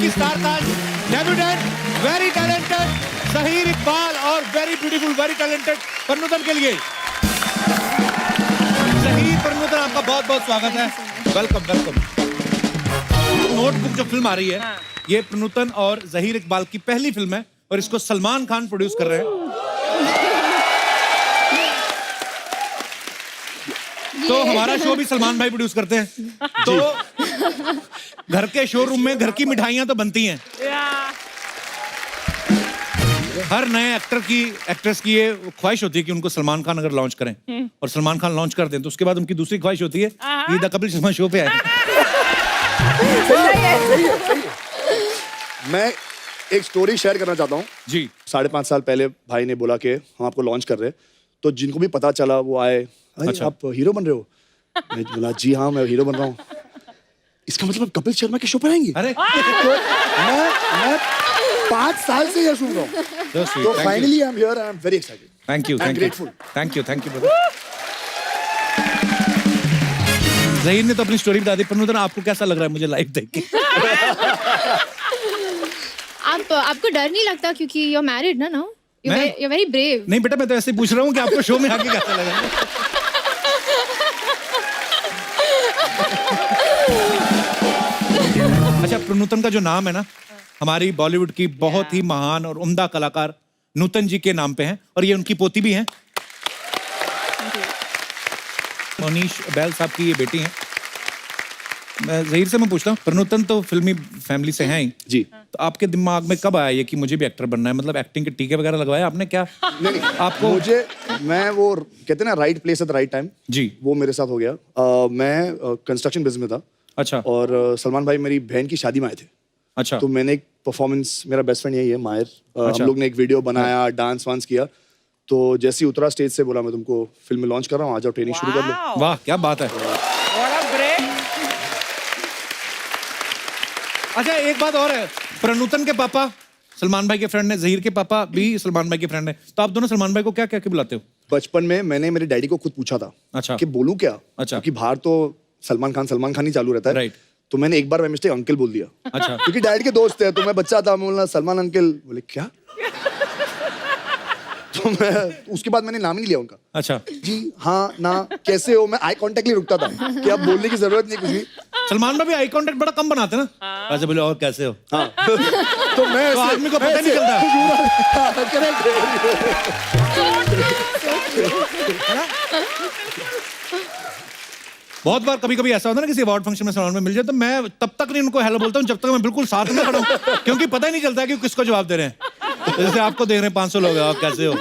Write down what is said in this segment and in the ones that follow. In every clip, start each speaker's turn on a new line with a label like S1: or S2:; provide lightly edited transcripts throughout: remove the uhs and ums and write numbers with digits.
S1: की star cast, debutante, very talented Zaheer Iqbal और very beautiful, very talented Pranutan के लिए। ज़हीर, प्रनुतन, आपका बहुत बहुत स्वागत है। Welcome welcome. नोटबुक जो फिल्म आ रही है, ये प्रनुतन और ज़हीर इकबाल की पहली फिल्म है और इसको सलमान खान प्रोड्यूस कर रहे हैं। तो हमारा शो भी सलमान भाई प्रोड्यूस करते हैं। तो घर के शोरूम में घर की मिठाइयां तो बनती हैं। हर नए एक्ट्रेस की ये ख्वाहिश होती है कि उनको सलमान खान अगर लॉन्च करें और सलमान खान लॉन्च कर दें तो उसके बाद उनकी दूसरी ख्वाहिश होती है कि द कपिल शर्मा शो पे आए।
S2: मैं एक स्टोरी शेयर करना चाहता हूँ
S1: जी।
S2: 5.5 साल पहले भाई ने बोला कि हम आपको लॉन्च कर रहे हैं, तो जिनको भी पता चला वो आए,
S1: अच्छा।
S2: आप हीरो बन रहे हो? मैं बोला जी हाँ मैं हीरो बन रहा हूँ। इसका मतलब कपिल शर्मा के शो पर आएंगे?
S1: अरे
S2: तो मैं 5 साल से यह सुन रहा हूँ। तो finally I am here, I am very excited.
S1: Thank you,
S2: grateful.
S1: Thank you brother. Zaheer ने तो अपनी स्टोरी बता दी। प्रनुतन, आपको कैसा लग रहा है मुझे लाइव देख के?
S3: आपको डर नहीं लगता क्योंकि यू आर मैरिड ना now? You are very brave.
S1: नहीं बेटा, मैं तो ऐसे ही पूछ रहा हूँ कि आपको शो में आके कैसा लगा। अच्छा, प्रनुतन का जो नाम है ना, हमारी बॉलीवुड की बहुत ही महान और उम्दा कलाकार नूतन जी के नाम पे है और ये उनकी पोती भी हैं। मोनीश बैल साहब की ये बेटी हैं। मैं ज़हीर से पूछता हूँ, प्रनुतन तो फिल्मी फैमिली से हैं ही
S2: जी।
S1: तो आपके दिमाग में कब आया ये कि मुझे भी एक्टर बनना है? मतलब एक्टिंग के टीके वगैरह लगवाए आपने क्या?
S2: नहीं
S1: आपको
S2: मैं वो कहते हैं ना right place at the right time
S1: जी,
S2: वो मेरे साथ हो गया। मैं कंस्ट्रक्शन बिजनेस में था।
S1: अच्छा।
S2: और सलमान भाई मेरी बहन की शादी में आए थे।
S1: अच्छा।
S2: तो मैंने एक परफॉर्मेंस, मेरा बेस्ट फ्रेंड यही है माहिर,
S1: अच्छा।
S2: हम लोग ने एक वीडियो बनाया, डांस वांस किया। तो जैसे ही उतरा स्टेज से बोला मैं तुमको फिल्म में लॉन्च कर रहा हूँ, आ जाओ ट्रेनिंग शुरू कर लो।
S1: वाह क्या बात है। अच्छा एक बात और है, प्रनुतन के पापा सलमान भाई के फ्रेंड है, ज़हीर के पापा भी सलमान भाई के फ्रेंड है, तो आप दोनों सलमान भाई को क्या क्या बुलाते हो?
S2: बचपन में मैंने मेरे डैडी को खुद पूछा था
S1: अच्छा।
S2: कि बोलूं क्या,
S1: अच्छा।
S2: क्योंकि बाहर तो सलमान खान ही चालू रहता है।
S1: राइट।
S2: तो मैंने एक बार बाय मिस्टेक अंकल बोल दिया।
S1: अच्छा।
S2: क्योंकि डैडी के दोस्त थे, तो मैं बच्चा था, मैं बोला सलमान अंकल, बोले क्या? तो मैं उसके बाद मैंने नाम ही नहीं लिया उनका।
S1: अच्छा।
S2: जी हाँ ना कैसे हो, मैं आई कांटेक्ट ही रुकता था कि अब बोलने की जरूरत नहीं कुछ भी।
S1: सलमान भाई भी आई कांटेक्ट बड़ा कम बनाते ना, ऐसे बोले और कैसे हो।
S2: हाँ। तो मैं
S1: तो आदमी को पता नहीं चलता। बहुत बार कभी कभी ऐसा होता है ना, किसी अवार्ड फंक्शन में सलमान में मिल जाए तो मैं तब तक नहीं उनको हेलो बोलता हूँ जब तक मैं बिल्कुल साथ में खड़ा हूँ, क्योंकि पता ही नहीं चलता कि किसको जवाब दे रहे हैं। जैसे आपको देख रहे हैं 500 लोग, आप कैसे हो,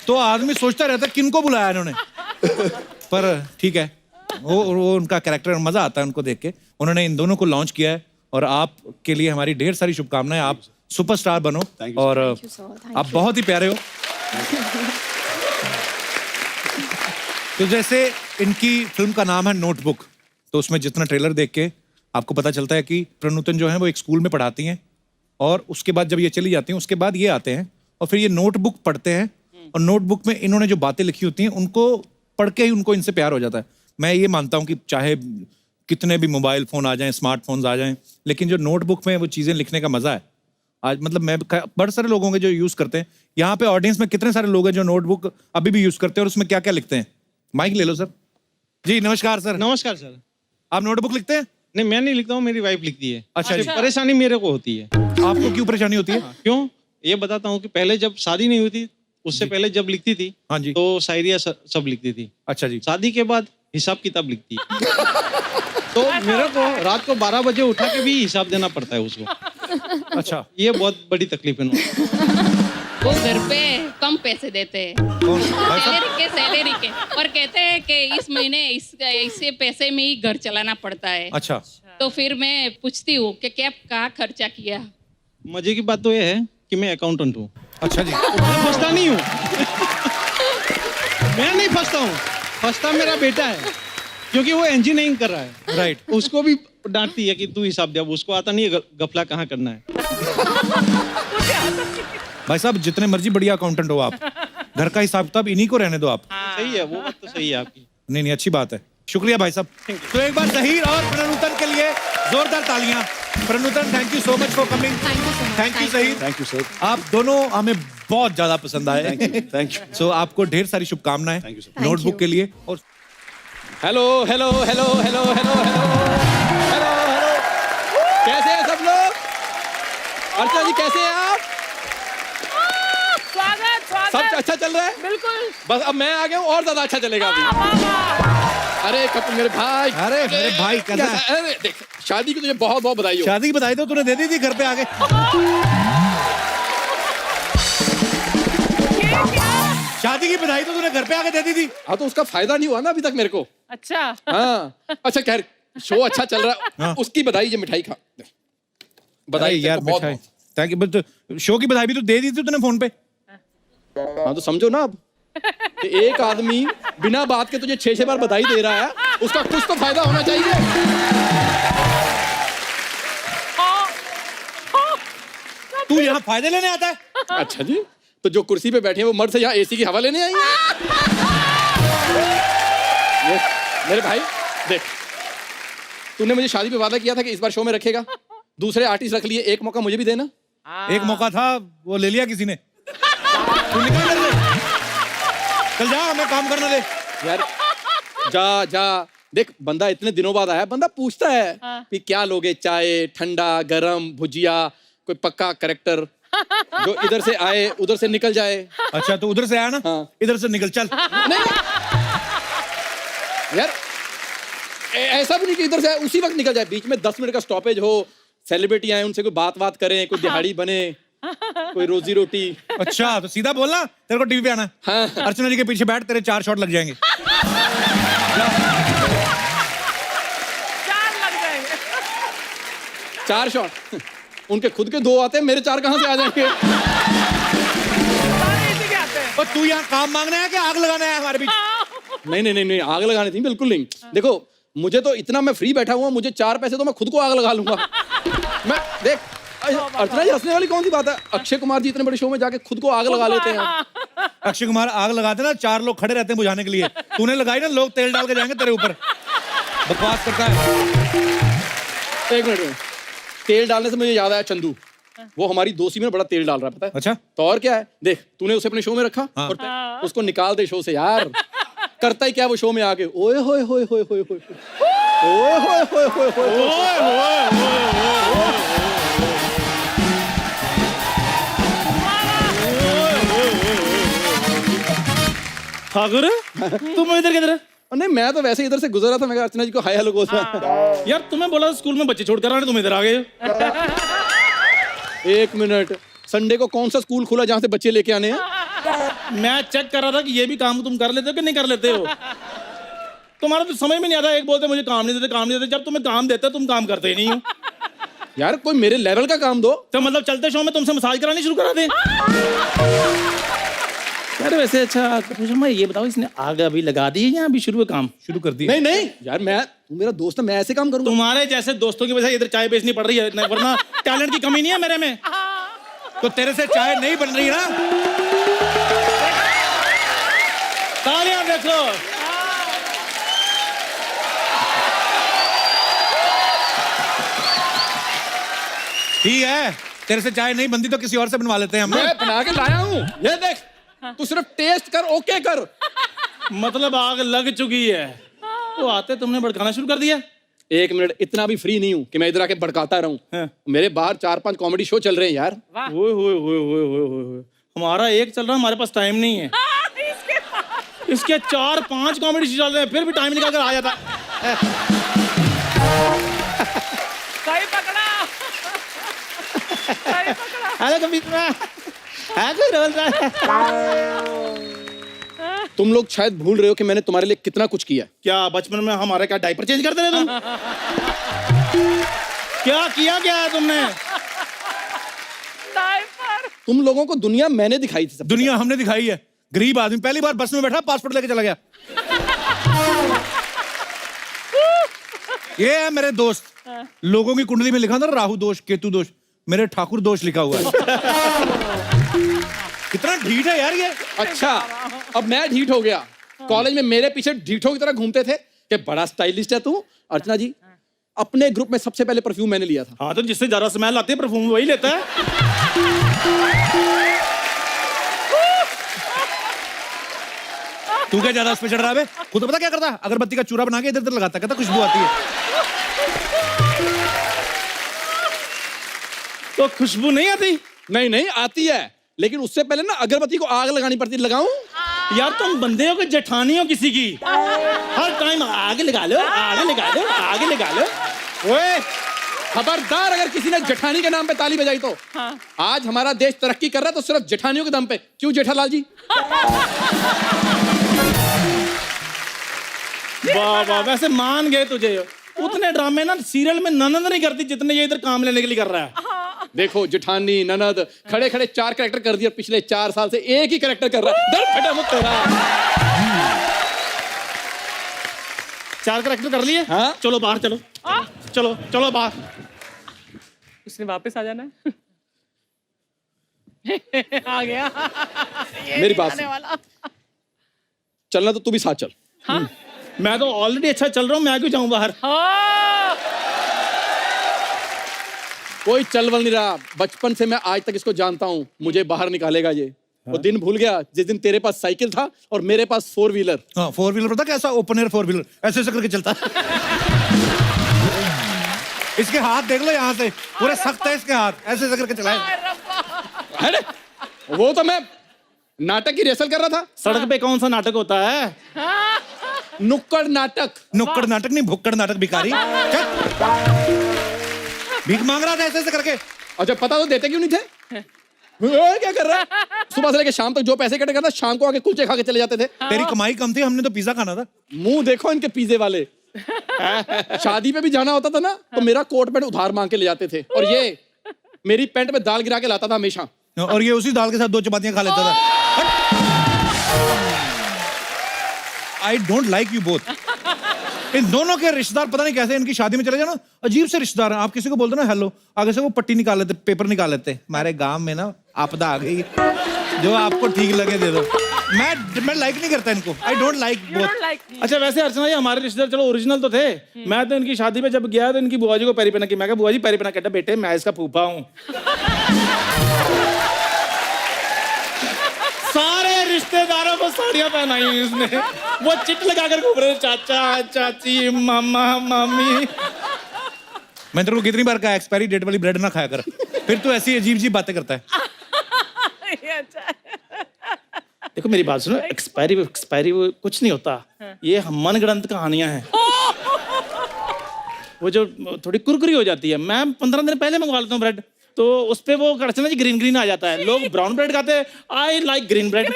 S1: तो आदमी सोचता रहता है किनको बुलाया इन्होंने। पर ठीक है, वो उनका कैरेक्टर, मजा आता है उनको देख के। उन्होंने इन दोनों को लॉन्च किया है और आपके लिए हमारी ढेर सारी शुभकामनाएं। आप सुपरस्टार बनो और आप बहुत ही प्यारे हो। तो जैसे इनकी फिल्म का नाम है नोटबुक, तो उसमें जितना ट्रेलर देख के आपको पता चलता है कि प्रनुतन जो है वो एक स्कूल में पढ़ाती हैं और उसके बाद जब ये चली जाती हैं उसके बाद ये आते हैं और फिर ये नोटबुक पढ़ते हैं और नोटबुक में इन्होंने जो बातें लिखी होती हैं उनको पढ़ के ही उनको इनसे प्यार हो जाता है। मैं ये मानता हूँ कि चाहे कितने भी मोबाइल फ़ोन आ जाएं, स्मार्टफोन्स आ जाएं, लेकिन जो नोटबुक में वो चीज़ें लिखने का मज़ा है, आज मतलब मैं बड़े सारे लोग होंगे जो यूज़ करते हैं। यहाँ पे ऑडियंस में कितने सारे लोग हैं जो नोटबुक अभी भी यूज़ करते हैं और उसमें क्या क्या लिखते हैं? माइक ले लो सर। जी नमस्कार सर।
S4: नमस्कार सर।
S1: आप नोटबुक लिखते हैं?
S4: नहीं मैं नहीं लिखता हूँ, मेरी वाइफ लिखती है।
S1: अच्छा।
S4: परेशानी मेरे को होती है।
S1: आपको क्यों परेशानी होती है?
S4: क्यों ये बताता हूँ कि पहले जब शादी नहीं हुई थी उससे पहले जब लिखती थी,
S1: हाँ जी,
S4: तो शायरिया सब लिखती थी।
S1: अच्छा जी।
S4: शादी के बाद हिसाब किताब लिखती है। तो मेरे को रात को 12 बजे उठा के भी हिसाब देना पड़ता है उसको।
S1: अच्छा,
S4: ये बहुत बड़ी तकलीफ है।
S5: वो घर पे कम पैसे देते हैं सैलरी के और कहते हैं कि इस महीने इससे पैसे में ही घर चलाना पड़ता है।
S1: अच्छा।
S5: तो फिर मैं पूछती हूँ कि क्या कहाँ खर्चा किया।
S4: मजे की बात तो ये है कि मैं अकाउंटेंट हूँ।
S1: अच्छा जी।
S4: मैं फंसता नहीं हूँ। मैं नहीं फंसता हूँ, फंसता मेरा बेटा है क्योंकि वो इंजीनियरिंग कर रहा है।
S1: राइट।
S4: उसको भी डांटती है कि तू हिसाब दे, उसको आता नहीं है गफला कहाँ करना है।
S1: भाई साहब जितने मर्जी बढ़िया अकाउंटेंट हो आप, घर का हिसाब किताब इन्हीं को रहने दो आप।
S4: सही है, वो बात तो सही है आपकी।
S1: नहीं अच्छी बात है, शुक्रिया भाई साहब। तो एक बार ज़हीर और प्रनुतन के लिए जोरदार तालियां। Pranutan, thank you so much for coming.
S3: Thank you so much.
S1: Thank you सही।
S2: Thank you sir.
S1: आप दोनों हमें बहुत ज्यादा पसंद आए।
S2: Thank you.
S1: सो आपको ढेर सारी शुभकामनाएं
S2: Thank you, sir.
S1: Notebook
S3: you.
S1: के लिए। और
S4: hello hello hello hello hello hello hello hello, कैसे हैं सब लोग? अर्चना जी कैसे हैं आप?
S6: स्वागत
S4: सब अच्छा चल रहा है?
S6: बिल्कुल।
S4: बस अब मैं आ गया हूँ और ज्यादा अच्छा चलेगा अभी। अरे कपिल मेरे भाई,
S1: अरे मेरे भाई कैसा है?
S4: अरे देख, शादी की तुझे बहुत बहुत बधाई हो।
S1: शादी की बधाई तो तूने दे दी थी घर पे आके। शादी की बधाई तो तूने घर पे आके दे दी थी।
S4: हाँ तो उसका फायदा नहीं हुआ ना अभी तक मेरे को।
S6: अच्छा।
S4: हाँ अच्छा खैर, शो अच्छा चल रहा है।
S1: हाँ।
S4: उसकी बधाई, ये मिठाई खा। बधाई
S1: अरे यार
S4: तेरे को बहुत
S1: मिठाई, थैंक यू। बट शो की बधाई भी तो दे दी थी तूने फोन पे।
S4: हाँ तो समझो ना अब कि एक आदमी बिना बात के तुझे 6 बार बधाई दे रहा है, उसका कुछ तो फायदा होना चाहिए।
S1: तू यहाँ फायदे लेने आता है?
S4: अच्छा जी, तो जो कुर्सी पे बैठे हैं वो मर्द से यहाँ एसी की हवा लेने आई हैं? मेरे भाई देख, तूने मुझे शादी पे वादा किया था कि इस बार शो में रखेगा। दूसरे आर्टिस्ट रख लिए, एक मौका मुझे भी देना।
S1: एक मौका था, वो ले लिया किसी ने। तू निकल मेरे से। चल जा, हमें काम करने दे।
S4: यार जा जा, देख बंदा इतने दिनों बाद आया, बंदा पूछता है कि क्या लोगे, चाय, ठंडा, गरम, भुजिया, कोई पक्का करेक्टर जो इधर से आए उधर से निकल जाए।
S1: अच्छा तो उधर से आया ना?
S4: हाँ।
S1: इधर से निकल चल।
S4: नहीं यार, ऐसा भी नहीं कि इधर से आए उसी वक्त निकल जाए, बीच में 10 मिनट का स्टॉपेज हो, सेलिब्रिटी आए उनसे कोई बात करें, कोई दिहाड़ी बने, कोई रोजी रोटी।
S1: अच्छा तो सीधा बोलना, तेरे को टीवी पे आना।
S4: हाँ।
S1: अर्चना जी के पीछे बैठ, तेरे 4 शॉट लग जाएंगे।
S6: 4 लग जाएंगे।
S4: 4 शॉट उनके खुद के 2 आते हैं, मेरे 4 कहां से आ जाएंगे?
S6: सारे इसी के आते हैं।
S1: और तू यहाँ काम मांगने आया कि आग लगाने आया हमारे बीच?
S4: नहीं, आग लगानी थी, बिल्कुल नहीं। देखो मुझे तो इतना, मैं फ्री बैठा हुआ, मुझे 4 पैसे तो मैं खुद को आग लगा लूंगा। मैं देख, अर्चना जी हंसने वाली कौन सी बात है? अक्षय कुमार जी इतने बड़े शो में जाके खुद को आग लगा लेते हैं।
S1: अक्षय कुमार आग लगाते ना, 4 लोग खड़े रहते हैं बुझाने के लिए। तूने लगाई ना, लोग तेल डाल के जाएंगे तेरे ऊपर। बकवास करता है।
S4: एक मिनट, तेल डालने से मुझे याद आया, चंदू वो हमारी दोस्ती में बड़ा तेल डाल रहा है, पता है?
S1: अच्छा
S4: तो और क्या है, देख तूने उसे अपने शो में रखा।
S1: हाँ।
S4: और उसको निकाल दे शो से यार। करता ही क्या वो शो में आके, ओए होए होए होए होए होए ओए होए होए होए होए।
S7: ठाकुर तुम इधर किधर?
S4: नहीं मैं तो वैसे इधर से गुजर रहा था, मैं कहा अर्चना जी को हाय हेलो बोल रहा।
S7: यार तुम्हें बोला स्कूल में बच्चे छोड़कर आने, तुम इधर आ गए।
S4: एक मिनट, संडे को कौन सा स्कूल खुला जहाँ से बच्चे लेके आने हैं?
S7: मैं चेक कर रहा था कि ये भी काम तुम कर लेते हो कि नहीं कर लेते हो। तुम्हारा तो समझ में नहीं आता, एक बोलते मुझे काम नहीं देते, काम नहीं देते। जब तुम्हें काम देते तुम काम करते ही नहीं हो।
S4: यार कोई मेरे लेवल का काम दो।
S7: तो मतलब चलते शो में तुमसे मसाज करानी शुरू करा दे। यार वैसे अच्छा मैं ये बताओ, इसने आग अभी लगा दी है या अभी शुरू काम
S1: शुरू कर दी?
S4: नहीं यार, मैं तू मेरा दोस्त है, मैं ऐसे काम करूंगा?
S7: तुम्हारे जैसे दोस्तों की वजह से इधर चाय बेचनी पड़ रही है, नहीं, वरना टैलेंट की कमी नहीं है मेरे में।
S1: तो तेरे से चाय नहीं बन रही ना?
S7: तालियां देखो।
S1: ठीक है, तेरे से चाय नहीं बनती तो किसी और से बनवा लेते हैं हम।
S4: मैं बना के लाया हूँ, ये देख, तू सिर्फ टेस्ट कर, ओके कर।
S7: मतलब आग लग चुकी है तो आते तुमने भड़काना शुरू कर दिया।
S4: एक मिनट, इतना भी फ्री नहीं हूँ कि मैं इधर आके भड़काता रहूं।
S7: हाँ।
S4: मेरे बाहर 4-5 कॉमेडी शो चल रहे हैं यार।
S7: ओए होए होए होए होए होए। हमारा एक चल रहा है, हमारे पास टाइम नहीं है। इसके 4-5 कॉमेडी शो चल रहे हैं, फिर भी टाइम निकाल कर आ जाता।
S6: सही पकड़ा। सही पकड़ा।
S7: हेलो कभी है कोई रोल रहा?
S4: तुम लोग शायद भूल रहे हो कि मैंने तुम्हारे लिए कितना कुछ किया।
S7: क्या बचपन में हमारे क्या डायपर चेंज करते रहे तुम? क्या किया क्या है तुमने?
S6: डायपर।
S4: तुम लोगों को दुनिया मैंने दिखाई थी सब।
S1: दुनिया हमने दिखाई है। गरीब आदमी पहली बार बस में बैठा, पासपोर्ट लेके चला गया। ये है मेरे दोस्त। लोगों की कुंडली में लिखा था राहु दोष, केतु दोष, मेरे ठाकुर दोष लिखा हुआ है। कितना ढीठ है यार ये।
S4: अच्छा, अब मैं ढीठ हो गया। कॉलेज में मेरे पीछे ढीठों की तरह घूमते थे कि बड़ा स्टाइलिस्ट है तू। अर्चना जी, अपने ग्रुप में सबसे पहले परफ्यूम मैंने लिया था।
S7: हाँ तो जिससे ज्यादा स्मेल आती है परफ्यूम वही लेता है।
S1: तू क्या ज्यादा उस पे चढ़ रहा है? खुद पता क्या करता है? अगरबत्ती का चूरा बना के इधर उधर लगाता, कहता खुशबू आती है।
S7: तो खुशबू नहीं आती?
S4: नहीं नहीं आती है, लेकिन उससे पहले ना अगरबत्ती को आग लगानी पड़ती। लगाऊं?
S7: यार तुम बंदे हो कि जेठानी हो किसी की? हर टाइम आग लगा लो, आग लगा लो, आग लगा लो।
S4: ओए खबरदार, अगर किसी ने जेठानी के नाम पे ताली बजाई तो। आज हमारा देश तरक्की कर रहा है तो सिर्फ जेठानियों के दम पे। क्यों जेठालाल जी?
S7: वाह वाह, वैसे मान गए तुझे। उतने ड्रामे ना सीरियल में ननद नहीं करती जितने ये इधर काम लेने के लिए कर रहा है।
S4: देखो जेठानी ननद खड़े खड़े 4 कैरेक्टर कर दिए, पिछले 4 साल से एक ही कैरेक्टर कर रहा है। दर फटा मुझ तेरा।
S7: 4 कैरेक्टर कर लिए?
S4: हाँ?
S7: चलो बाहर चलो, चलो चलो बाहर।
S6: उसने वापस आ जाना है। आ गया।
S4: मेरी बात सुन। चलना तो तू भी साथ चल।
S6: हाँ?
S7: मैं तो ऑलरेडी अच्छा चल रहा हूँ, मैं क्यों जाऊँ बाहर?
S6: हाँ।
S4: कोई चल वल नहीं रहा। बचपन से मैं आज तक इसको जानता हूँ, मुझे बाहर निकालेगा ये। वो दिन भूल गया जिस दिन तेरे पास साइकिल था और मेरे पास 4 व्हीलर।
S1: हाँ 4 व्हीलर पता कैसा? ओपन एयर 4 व्हीलर ऐसे ऐसे करके चलता है। इसके हाथ देख लो यहाँ से, पूरे सख्त है इसके हाथ, ऐसे ऐसे करके चलाए।
S4: अरे वो तो मैं नाटक की रिहर्सल कर रहा था।
S7: सड़क पे कौन सा नाटक होता है?
S4: नुक्कड़ नाटक।
S1: नुक्कड़ नाटक नहीं, भुक्कड़ नाटक। भिखारी चल। भीख मांग रहा था ऐसे ऐसे करके।
S4: अच्छा पता तो देते क्यों नहीं थे? क्या कर रहा है? सुबह से लेकर शाम तक जो पैसे इकट्ठे करता, शाम को आके कुलचे खा के चले जाते थे।
S1: तेरी कमाई कम थी, हमने तो पिज्जा खाना था।
S4: मुंह देखो इनके पिज्जे वाले। शादी पे भी जाना होता था ना तो मेरा कोट पैंट उधार मांग के ले जाते थे, और ये मेरी पैंट में दाल गिरा के लाता था हमेशा।
S1: और ये उसी दाल के साथ 2 चपातियां खा लेता था। I don't like you both. इन दोनों के रिश्तेदार पता नहीं कैसे इनकी शादी में चले जाना, अजीब से रिश्तेदार हैं। आप किसी को बोलते ना हेलो, आगे से वो पट्टी निकाल लेते, पेपर निकाल लेते। हमारे गांव में ना आपदा आ गई, जो आपको ठीक लगे दे दो। मैं लाइक नहीं करता इनको। आई डोंट लाइक बोथ।
S7: अच्छा वैसे अर्चना जी हमारे रिश्तेदार चलो ओरिजिनल तो थे। मैं तो इनकी शादी पे जब गया तो इनकी बुआ जी को पैरी पहना की, मैं कहा बुआ जी पैरी पहना। कहता बेटे मैं इसका फूफा हूँ। सारे रिश्तेदारों को साड़ियां पहनाई हैं इसने। वो चिट लगा कर घूम रहे, चाचा चाची मामा मामी।
S1: मैं तेरे को कितनी बार कहा एक्सपायरी डेट वाली ब्रेड ना खाया कर, फिर तू ऐसी अजीब सी बातें करता है।
S7: देखो मेरी बात सुनो, एक्सपायरी वो कुछ नहीं होता। ये मनगढ़ंत कहानियां हैं। वो जो थोड़ी कुरकुरी हो जाती है, मैं 15 दिन पहले मंगवा लेता हूँ ब्रेड, तो उस पे वो करचना जी ग्रीन ग्रीन आ जाता है। लोग ब्राउन ब्रेड खाते हैं, आई लाइक ग्रीन ब्रेड।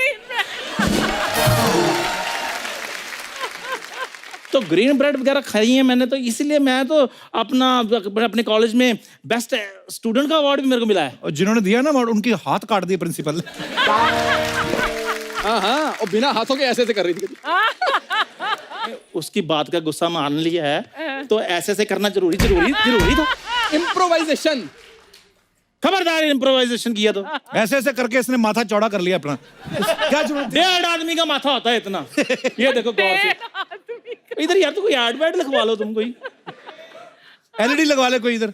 S7: तो ग्रीन ब्रेड वगैरह खाई है मैंने, तो इसलिए मैं तो अपने कॉलेज में बेस्ट स्टूडेंट का अवार्ड भी मेरे को मिला है।
S1: और जिन्होंने दिया ना अवार्ड, उनकी हाथ काट दिए प्रिंसिपल।
S4: हाँ, और बिना हाथों के ऐसे ऐसे कर रही थी।
S7: उसकी बात का गुस्सा मान लिया है तो ऐसे ऐसे करना जरूरी था।
S4: इम्प्रोवाइजेशन।
S7: खबरदार इम्प्रोवाइजेशन किया तो
S1: ऐसे ऐसे करके इसने माथा चौड़ा कर लिया अपना। क्या जरूरत थी?
S7: 1.5 आदमी का माथा होता है इतना। ये देखो गौर से इधर यार, तो कोई एड वेड लिखवा लो तुम, कोई
S1: LED लगवा ले कोई इधर।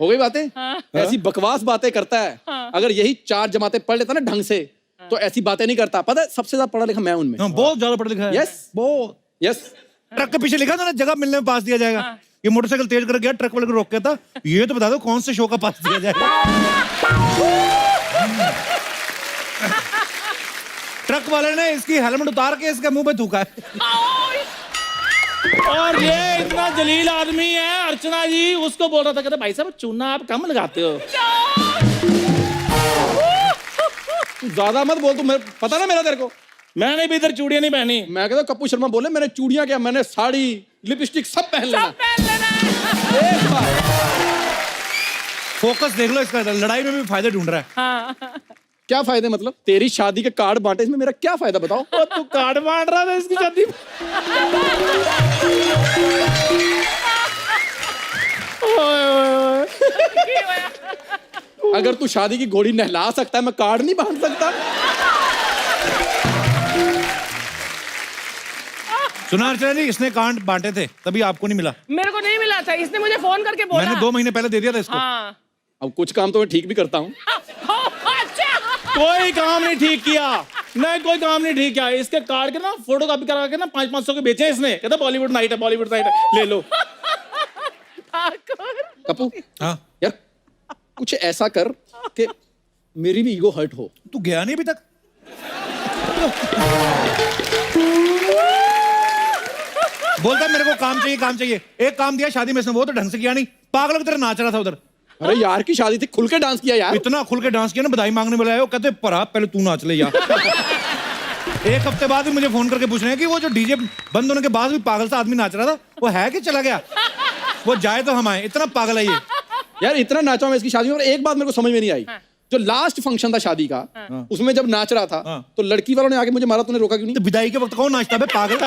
S4: हो गई बातें। ऐसी बकवास बातें करता है। अगर यही 4 जमातें पढ़ लेता ना ढंग से तो ऐसी बातें नहीं करता। पता है सबसे ज्यादा पढ़ा लिखा मैं उनमें।
S1: बहुत ज्यादा पढ़ा लिखा है।
S4: Yes.
S1: बहुत।
S4: यस।
S1: ट्रक के पीछे लिखा था ना जगह मिलने में पास दिया जाएगा। ये मोटरसाइकिल तेज कर गया, ट्रक वाले को रोक के था, ये तो बता दो कौन से शो का पास दिया जाएगा। ट्रक वाले ने इसकी हेलमेट उतार के इसके मुंह पे थूका है।
S7: और ये इतना जलील आदमी है, अर्चना जी उसको बोल रहा था, कहते भाई साहब चूना आप कम लगाते हो।
S4: ज्यादा मत बोल, तू पता ना मेरा तेरे को।
S7: मैंने भी इधर चूड़ियां नहीं पहनी।
S4: मैं कहता कप्पू शर्मा बोले मैंने चूड़ियां क्या, मैंने साड़ी लिपस्टिक सब पहन लेना। एक बार
S1: फोकस देख लो इसका, लड़ाई में भी फायदे ढूंढ रहा है।
S4: क्या फायदे? मतलब तेरी शादी के कार्ड बांटे, इसमें मेरा क्या फायदा बताओ?
S7: तू कार्ड बांट रहा था इसकी शादी में।
S4: अगर तू शादी की घोड़ी नहला सकता है, मैं कार्ड नहीं बांट सकता।
S1: सुना अर्चना जी, इसने कार्ड बांटे थे तभी आपको नहीं मिला।
S6: मेरे को नहीं मिला था, इसने मुझे फोन करके बोला।
S1: मैंने 2 महीने पहले दे दिया था इसको।
S6: हाँ।
S4: अब कुछ काम तो मैं ठीक भी करता हूँ।
S6: अच्छा।
S7: कोई काम नहीं ठीक किया, नहीं कोई काम नहीं ठीक किया। इसके कार्ड के ना फोटो कॉपी करा के ना 500-500 के बेचे इसने। कहता बॉलीवुड नाइट है, बॉलीवुड नाइट है, ले लो।
S4: कपू
S1: हाँ
S4: यार, कुछ ऐसा कर कि मेरी भी ईगो हर्ट हो।
S1: तू गया नहीं अभी तक। बोलता मेरे को काम चाहिए, काम चाहिए। एक काम दिया शादी में इसने, वो तो ढंग से किया नहीं, पागलों की तरह नाच रहा था उधर।
S4: अरे यार की शादी थी, खुल के डांस किया यार।
S1: इतना खुल के डांस किया ना, बधाई मांगने वाला है वो। कहते पर पहले तू नाच ले यार। एक हफ्ते बाद भी मुझे फोन करके पूछ रहे हैं कि वो जो डीजे बंद होने के बाद भी पागल सा आदमी नाच रहा था, वो है कि चला गया? वो जाए तो हम आए, इतना पागल है ये।
S4: यार इतना नाचा मैं इसकी शादी में, और एक बात मेरे को समझ में नहीं आई। जो लास्ट फंक्शन था शादी का, उसमें जब नाच रहा था तो लड़की वालों ने आके मुझे मारा, तूने रोका क्यों नहीं?
S1: तो विदाई के वक्त कौन नाचता है पागल?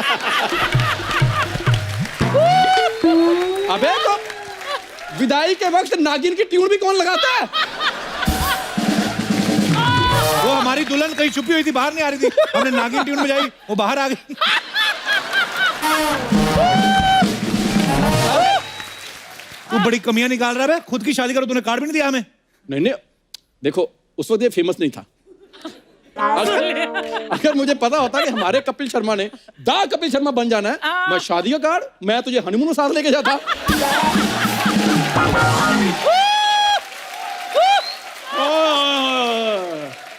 S4: अबे तो विदाई के वक्त नागिन की ट्यून भी कौन लगाता है?
S1: वो हमारी दुल्हन कहीं छुपी हुई थी, बाहर नहीं आ रही थी, हमने नागिन ट्यून बजाई, वो बाहर आ गई। तू बड़ी कमियां निकाल रहा है, खुद की शादी करो, तूने कार्ड भी नहीं दिया हमें।
S4: नहीं, देखो उस वक्त ये फेमस नहीं था। अगर मुझे पता होता कि हमारे कपिल शर्मा ने दा कपिल शर्मा बन जाना है, मैं शादी का कार्ड, मैं तुझे हनीमून में साथ लेके जाता।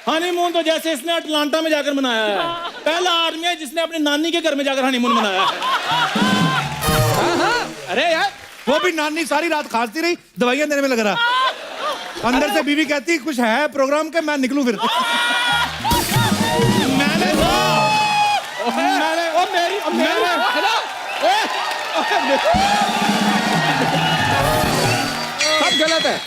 S7: हनीमून तो जैसे इसने अटलांटा में जाकर मनाया है। पहला आदमी है जिसने अपनी नानी के घर में जाकर हनीमून मनाया है।
S4: अरे यार,
S1: वो भी नानी सारी रात खांसती रही, दवाइयां देने में लग रहा। अंदर से बीवी कहती कुछ है प्रोग्राम के, मैं निकलूं फिर।
S4: सब गलत है।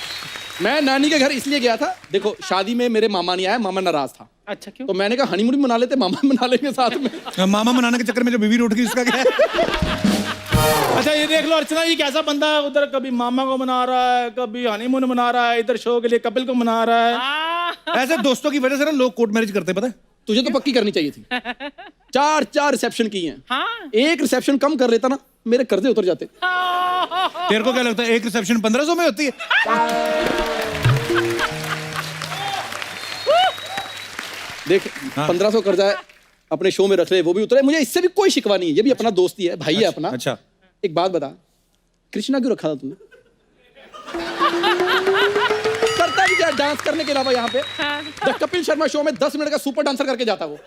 S4: मैं नानी के घर इसलिए गया था, देखो शादी में मेरे मामा नहीं आया, मामा नाराज था।
S6: अच्छा क्यों?
S4: तो मैंने कहा हनीमून मना लेते, मामा मना लेंगे साथ में।
S1: मामा मनाने के चक्कर में जो बीवी रूठ गई उसका क्या है?
S7: अच्छा ये देख लो अर्चना जी कैसा बंदा है, उधर कभी मामा को मना रहा है, कभी हनीमून मना रहा है, इधर शो के लिए कपिल को मना रहा है।
S1: ऐसे दोस्तों की वजह से ना लोग कोर्ट मैरिज करते हैं, पता है?
S4: तुझे तो पक्की करनी चाहिए थी। 4 रिसेप्शन की हैं।
S6: हाँ।
S4: एक रिसेप्शन कम कर लेता ना, मेरे कर्जे उतर जाते।
S1: तेरे को क्या लगता है एक रिसेप्शन 1500 में होती है?
S4: देख 1500 कर्जा है, अपने शो में रख ले, वो भी उतरे। मुझे इससे भी कोई शिकवा नहीं है, ये भी अपना दोस्ती है, भाई है अपना।
S1: अच्छा
S4: एक बात बता, कृष्णा क्यों रखा था तुमने? करता भी क्या डांस करने के अलावा यहाँ पे? द कपिल शर्मा शो में 10 मिनट का सुपर डांसर करके जाता वो।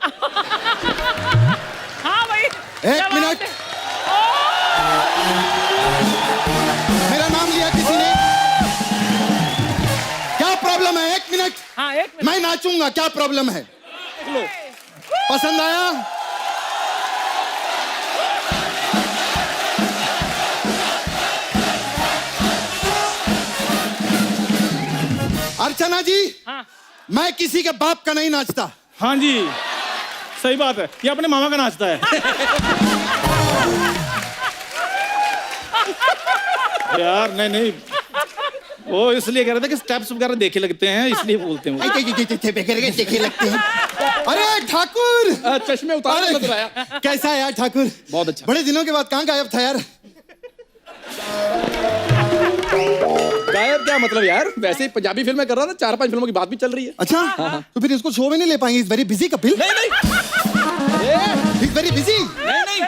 S6: हाँ भाई।
S2: 1 मिनट, मेरा नाम लिया किसी ने, क्या प्रॉब्लम है? 1 मिनट।
S6: हाँ 1 मिनट।
S2: मैं नाचूंगा, क्या प्रॉब्लम है? पसंद आया? अर्चना जी,
S6: हाँ।
S2: मैं किसी के बाप का नहीं नाचता।
S7: हाँ जी सही बात है, ये अपने मामा का नाचता है। यार नहीं, वो इसलिए कह रहे थे कि स्टेप्स वगैरह देखे लगते हैं, इसलिए बोलते हैं वो।
S2: देखे लगते हैं। अरे ठाकुर,
S4: चश्मे उतार
S2: अरे,
S4: नजर आया।
S2: कैसा है यार ठाकुर?
S4: बहुत अच्छा।
S2: बड़े दिनों के बाद कहाँ गायब था यार?
S4: गायब क्या मतलब यार, वैसे ही पंजाबी फिल्में कर रहा था, 4-5 फिल्मों की बात भी चल रही है।
S2: अच्छा, तो फिर इसको शो में नहीं ले पाएंगे? Is very busy Kapil.
S4: नहीं,
S2: इज वेरी बिजी।
S4: नहीं,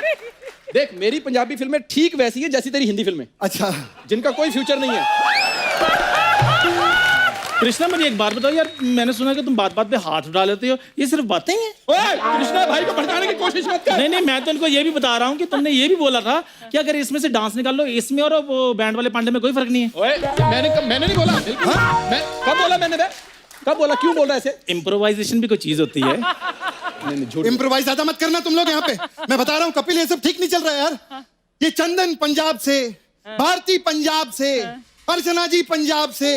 S4: देख मेरी पंजाबी फिल्में ठीक वैसी है जैसी तेरी हिंदी फिल्में,
S2: अच्छा,
S4: जिनका कोई फ्यूचर नहीं है।
S7: कृष्णा मुझे एक बात बताओ यार, मैंने सुना कि तुम बात बात पे हाथ उठा लेते हो, ये सिर्फ बातें ही हैं?
S4: ओए, कृष्णा भाई को भड़काने की कोशिश मत कर।
S7: नहीं, मैं तो इनको ये भी बता रहा हूँ कि तुमने ये भी बोला था कि अगर इसमें से डांस निकाल लो, इसमें और वो बैंड वाले पांडे में कोई फर्क नहीं है।
S4: ओए, मैंने नहीं बोला, बिल्कुल। मैं कब बोला? मैंने कब बोला? क्यों बोल रहा है ऐसे?
S7: इम्प्रोवाइजेशन भी कोई चीज होती है।
S4: नहीं, झूठ।
S2: इम्प्रोवाइज ज्यादा मत करना तुम लोग यहाँ पे। मैं बता रहा हूँ कपिल, ये सब ठीक नहीं चल रहा है यार। ये चंदन पंजाब से, भारती पंजाब से, अर्चना जी पंजाब से,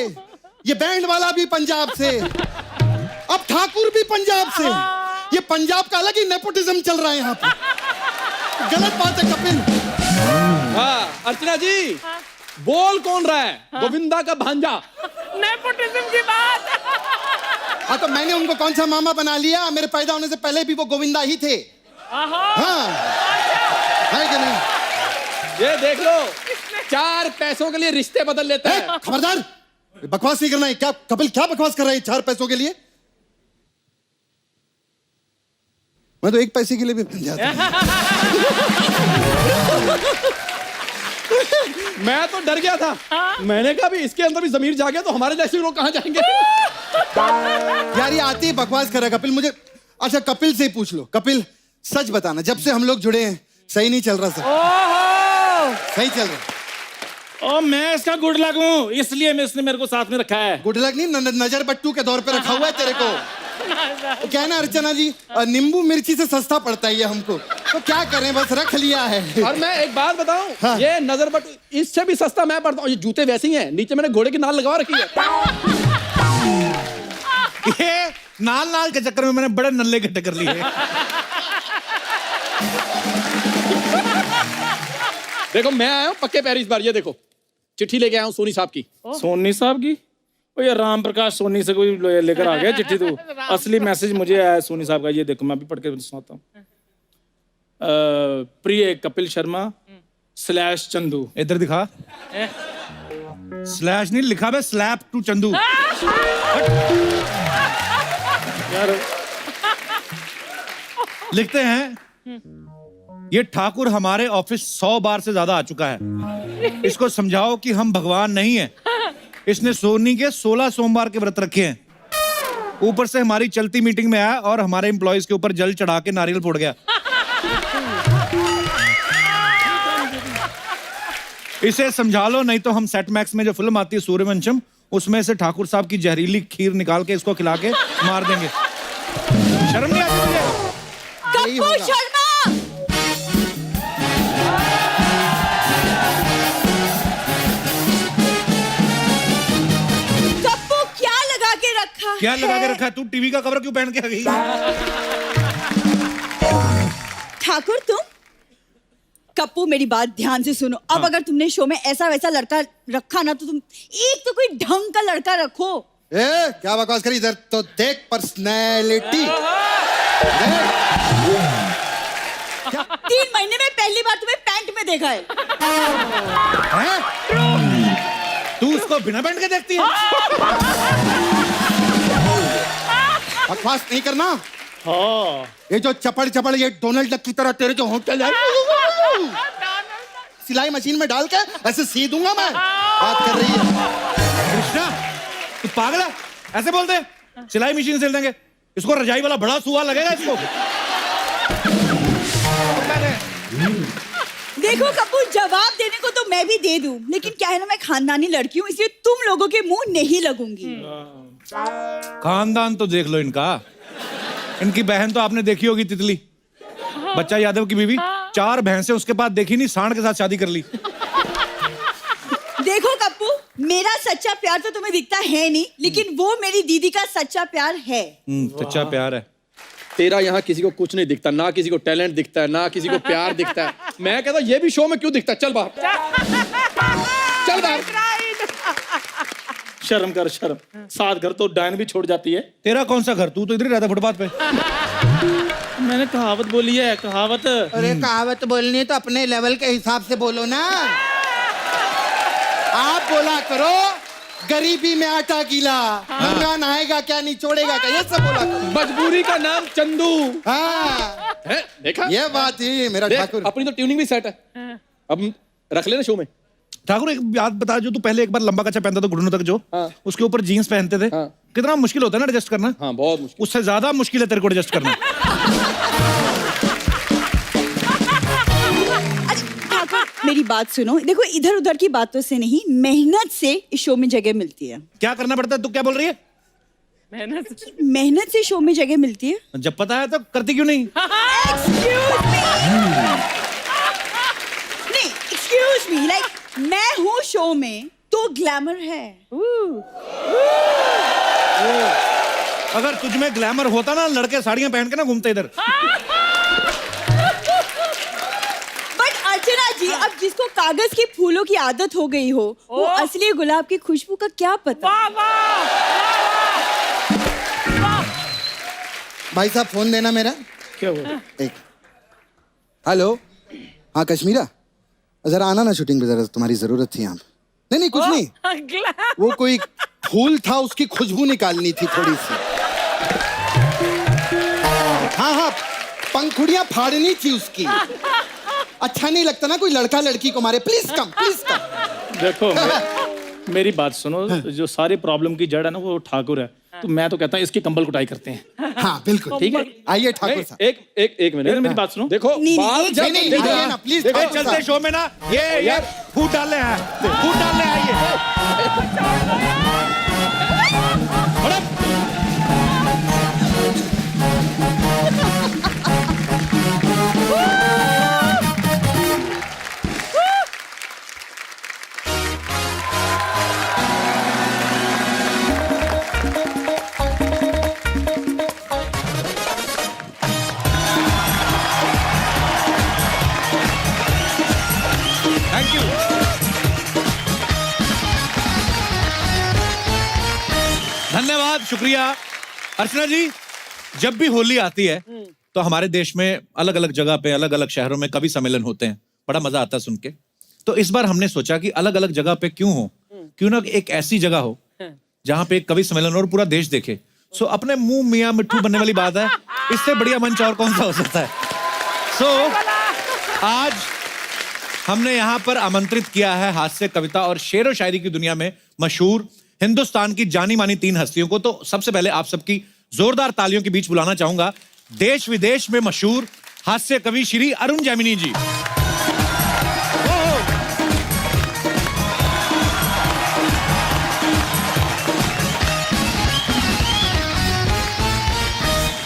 S2: ये बैंड वाला भी पंजाब से, अब ठाकुर भी पंजाब से। ये पंजाब का अलग ही नेपोटिज्म चल रहा है यहाँ पे। गलत बात है कपिल।
S4: हाँ अर्चना जी, बोल कौन रहा है? गोविंदा का भांजा।
S6: नेपोटिज्म की बात।
S2: हाँ तो मैंने उनको कौन सा मामा बना लिया? मेरे पैदा होने से पहले भी वो गोविंदा ही थे। हाँ है कि नहीं?
S4: ये देख लो, 4 पैसों के लिए रिश्ते बदल लेता है।
S2: खबरदार, बकवास नहीं करना है। क्या कपिल क्या बकवास कर रहा है 4 पैसों के लिए? मैं तो 1 पैसे के लिए भी बन जाता हूं।
S4: मैं तो डर गया था। मैंने कहा भी इसके अंदर भी जमीर जागे तो हमारे जैसे लोग कहाँ जाएंगे।
S2: यार ये आती ही बकवास कर रहा है कपिल। मुझे अच्छा कपिल से ही पूछ लो। कपिल सच बताना, जब से हम लोग जुड़े हैं सही नहीं चल रहा सर? सही चल रहा?
S7: ओ मैं इसका गुड लक हूँ, इसलिए मैं इसने मेरे को साथ में रखा है।
S2: गुड लक नहीं, नजर बट्टू के दौर पे रखा हुआ है तेरे को। तो क्या है ना अर्चना जी, नींबू मिर्ची से सस्ता पड़ता है ये हमको, तो क्या करें, बस रख लिया है।
S4: और मैं एक बात बताऊं,
S2: हाँ।
S4: ये नजर बट इससे भी सस्ता मैं पड़ता हूँ। ये जूते वैसे ही हैं, नीचे मैंने घोड़े की नाल लगवा रखी है।
S1: ये नाल के चक्कर में मैंने बड़े नल्ले इकट्ठे कर लिए।
S4: देखो मैं आया हूँ पक्के पैर इस बार। ये देखो चिट्ठी लेके आया हूँ सोनी साहब की।
S7: सोनी साहब की? ओ ये राम प्रकाश सोनी से कोई लेकर आ गया चिट्ठी। तो असली मैसेज मुझे आया है सोनी साहब का। ये देखो मैं भी पढ़ के सुनाता हूँ। प्रिय कपिल शर्मा / चंदू।
S1: इधर दिखा। स्लैश नहीं लिखा है, स्लैप टू चंदू।
S7: यार
S1: लिखते हैं, ये ठाकुर हमारे ऑफिस 100 बार से ज्यादा आ चुका है। इसको समझाओ कि हम भगवान नहीं है। इसने सोनी के 16 सोमवार के व्रत रखे हैं। ऊपर से हमारी चलती मीटिंग में आया और हमारे एम्प्लॉयज के ऊपर जल चढ़ा के नारियल फोड़ गया। इसे समझा लो, नहीं तो हम सेट मैक्स में जो फिल्म आती है सूर्यवंशम, उसमें से ठाकुर साहब की जहरीली खीर निकाल के इसको खिला के मार देंगे। शर्म नहीं आती तुझे?
S8: कप्पू शर्मा! कप्पू क्या लगा के रखा
S1: क्या
S8: है?
S1: लगा के रखा है? तू टीवी का कवर क्यों पहन के आ गई?
S8: ठाकुर तुम? कप्पू मेरी बात ध्यान से सुनो। अब अगर तुमने शो में ऐसा वैसा लड़का रखा ना, तो तुम एक तो कोई ढंग का लड़का रखो।
S2: ए क्या बकवास करी? इधर तो देख पर्सनैलिटी।
S8: 3 महीने में पहली बार तुम्हें पैंट में देखा है।
S1: तू उसको बिना पैंट के देखती है?
S2: बकवास नहीं करना।
S7: हाँ
S2: ये जो चपड़ ये डोनाल्ड डक की तरह तेरे जो होटल है, सिलाई मशीन में डाल के ऐसे सी दूंगा मैं। बात कर रही है
S1: कृष्णा, तू पागल है? ऐसे बोलते हैं? सिलाई मशीन से देंगे इसको, रजाई वाला बड़ा सुआ लगेगा इसको।
S8: देखो कपूर, जवाब देने को तो मैं भी दे दूं, लेकिन क्या है ना, मैं खानदानी लड़की हूँ, इसलिए तुम लोगों के मुंह नहीं लगूंगी।
S1: खानदान तो देख लो इनका। इनकी बहन तो आपने देखी होगी, तितली, बच्चा यादव की बीवी। 4 भैंसें उसके बाद देखी नहीं, सांड के साथ शादी कर ली।
S8: देखो कप्पू, मेरा सच्चा प्यार तो तुम्हें दिखता है नहीं, लेकिन वो मेरी दीदी का सच्चा प्यार है।
S1: सच्चा प्यार है।
S4: तेरा यहाँ किसी को कुछ नहीं दिखता, ना किसी को टैलेंट दिखता है, ना किसी को प्यार दिखता है। मैं कहता ये भी शो में क्यों दिखता है? चल बाहर, चल बाहर।
S7: शर्म कर, शर्म। 7 घर तो डायन भी छोड़ जाती है।
S1: तेरा कौन सा घर? तू तो इधर ही रहता फुटपाथ पे।
S7: मैंने कहावत बोली है, कहावत।
S2: अरे कहावत बोलनी है तो अपने लेवल के हिसाब से बोलो ना। आप बोला करो, गरीबी में आटा गीला, गंगा नहाएगा क्या निचोड़ेगा क्या, ये सब बोला करो।
S4: मजबूरी का नाम चंदू।
S2: हाँ
S4: है, देखा?
S2: ये बात ही मेरा
S4: देख,
S2: ठाकुर।
S4: अपनी तो ट्यूनिंग भी सेट है। अब रख लेना शो में।
S1: ठाकुर एक बात बता, जो तू पहले एक बार लंबा कच्चा पहनता था घुटनों तक, जो
S4: हाँ।
S1: उसके ऊपर जीन्स पहनते थे,
S4: हाँ।
S1: कितना मुश्किल होता है ना एडजस्ट करना।
S4: हाँ बहुत मुश्किल।
S1: उससे ज्यादा मुश्किल है तेरे को एडजस्ट करना।
S8: ठाकुर मेरी बात सुनो, देखो इधर उधर की बातों से नहीं, मेहनत से इस शो में जगह मिलती है।
S1: क्या करना पड़ता है? तू क्या बोल रही है?
S8: मेहनत से शो में जगह मिलती है।
S1: जब पता है तो करती क्यों नहीं?
S8: एक्सक्यूज मी, लाइक मैं हूँ शो में तो ग्लैमर है।
S1: अगर तुझ में ग्लैमर होता ना, लड़के साड़ियां पहन के ना घूमते इधर।
S8: बट अर्चना जी, अब जिसको कागज के फूलों की आदत हो गई हो, वो असली गुलाब की खुशबू का क्या पता।
S2: भाई साहब फोन देना मेरा।
S7: क्या हुआ?
S2: एक हेलो। हाँ कश्मीरा, जरा आना ना शूटिंग पे, जरा तुम्हारी जरूरत थी यहाँ पे। नहीं कुछ नहीं, वो कोई फूल था उसकी खुशबू निकालनी थी थोड़ी सी। हाँ हाँ, पंखुड़ियां फाड़नी थी उसकी। अच्छा नहीं लगता ना कोई लड़का लड़की को मारे। Please come, please come.
S7: देखो मेरी बात सुनो, जो सारी प्रॉब्लम की जड़ है ना वो ठाकुर है, तो मैं तो कहता हूँ इसकी कंबल कुटाई करते हैं।
S2: हाँ बिल्कुल,
S7: ठीक है,
S2: आइए ठाकुर साहब।
S4: एक मिनट,
S7: मेरी बात सुनो।
S4: देखो बाल जब
S2: नहीं, आइए ना प्लीज
S1: भाई
S2: ठाकुर
S1: चलते
S2: साहब।
S1: शो में ना ये फूट डालने हैं, फूट डालने आइए। Thank you. धन्यवाद, शुक्रिया। अर्चना जी, जब भी होली आती है तो हमारे देश में अलग अलग जगह पे, अलग अलग शहरों में कवि सम्मेलन होते हैं, बड़ा मजा आता है सुन के। तो इस बार हमने सोचा कि अलग अलग जगह पे क्यों हो, क्यों ना एक ऐसी जगह हो जहां पे एक कवि सम्मेलन और पूरा देश देखे। सो अपने मुंह मियां मिट्ठू बनने वाली बात है, इससे बढ़िया मंच और कौन सा हो सकता है। सो आज हमने यहाँ पर आमंत्रित किया है हास्य, कविता और शेर व शायरी की दुनिया में मशहूर हिंदुस्तान की जानी मानी 3 हस्तियों को। तो सबसे पहले आप सबकी जोरदार तालियों के बीच बुलाना चाहूंगा देश विदेश में मशहूर हास्य कवि श्री अरुण जैमिनी जी।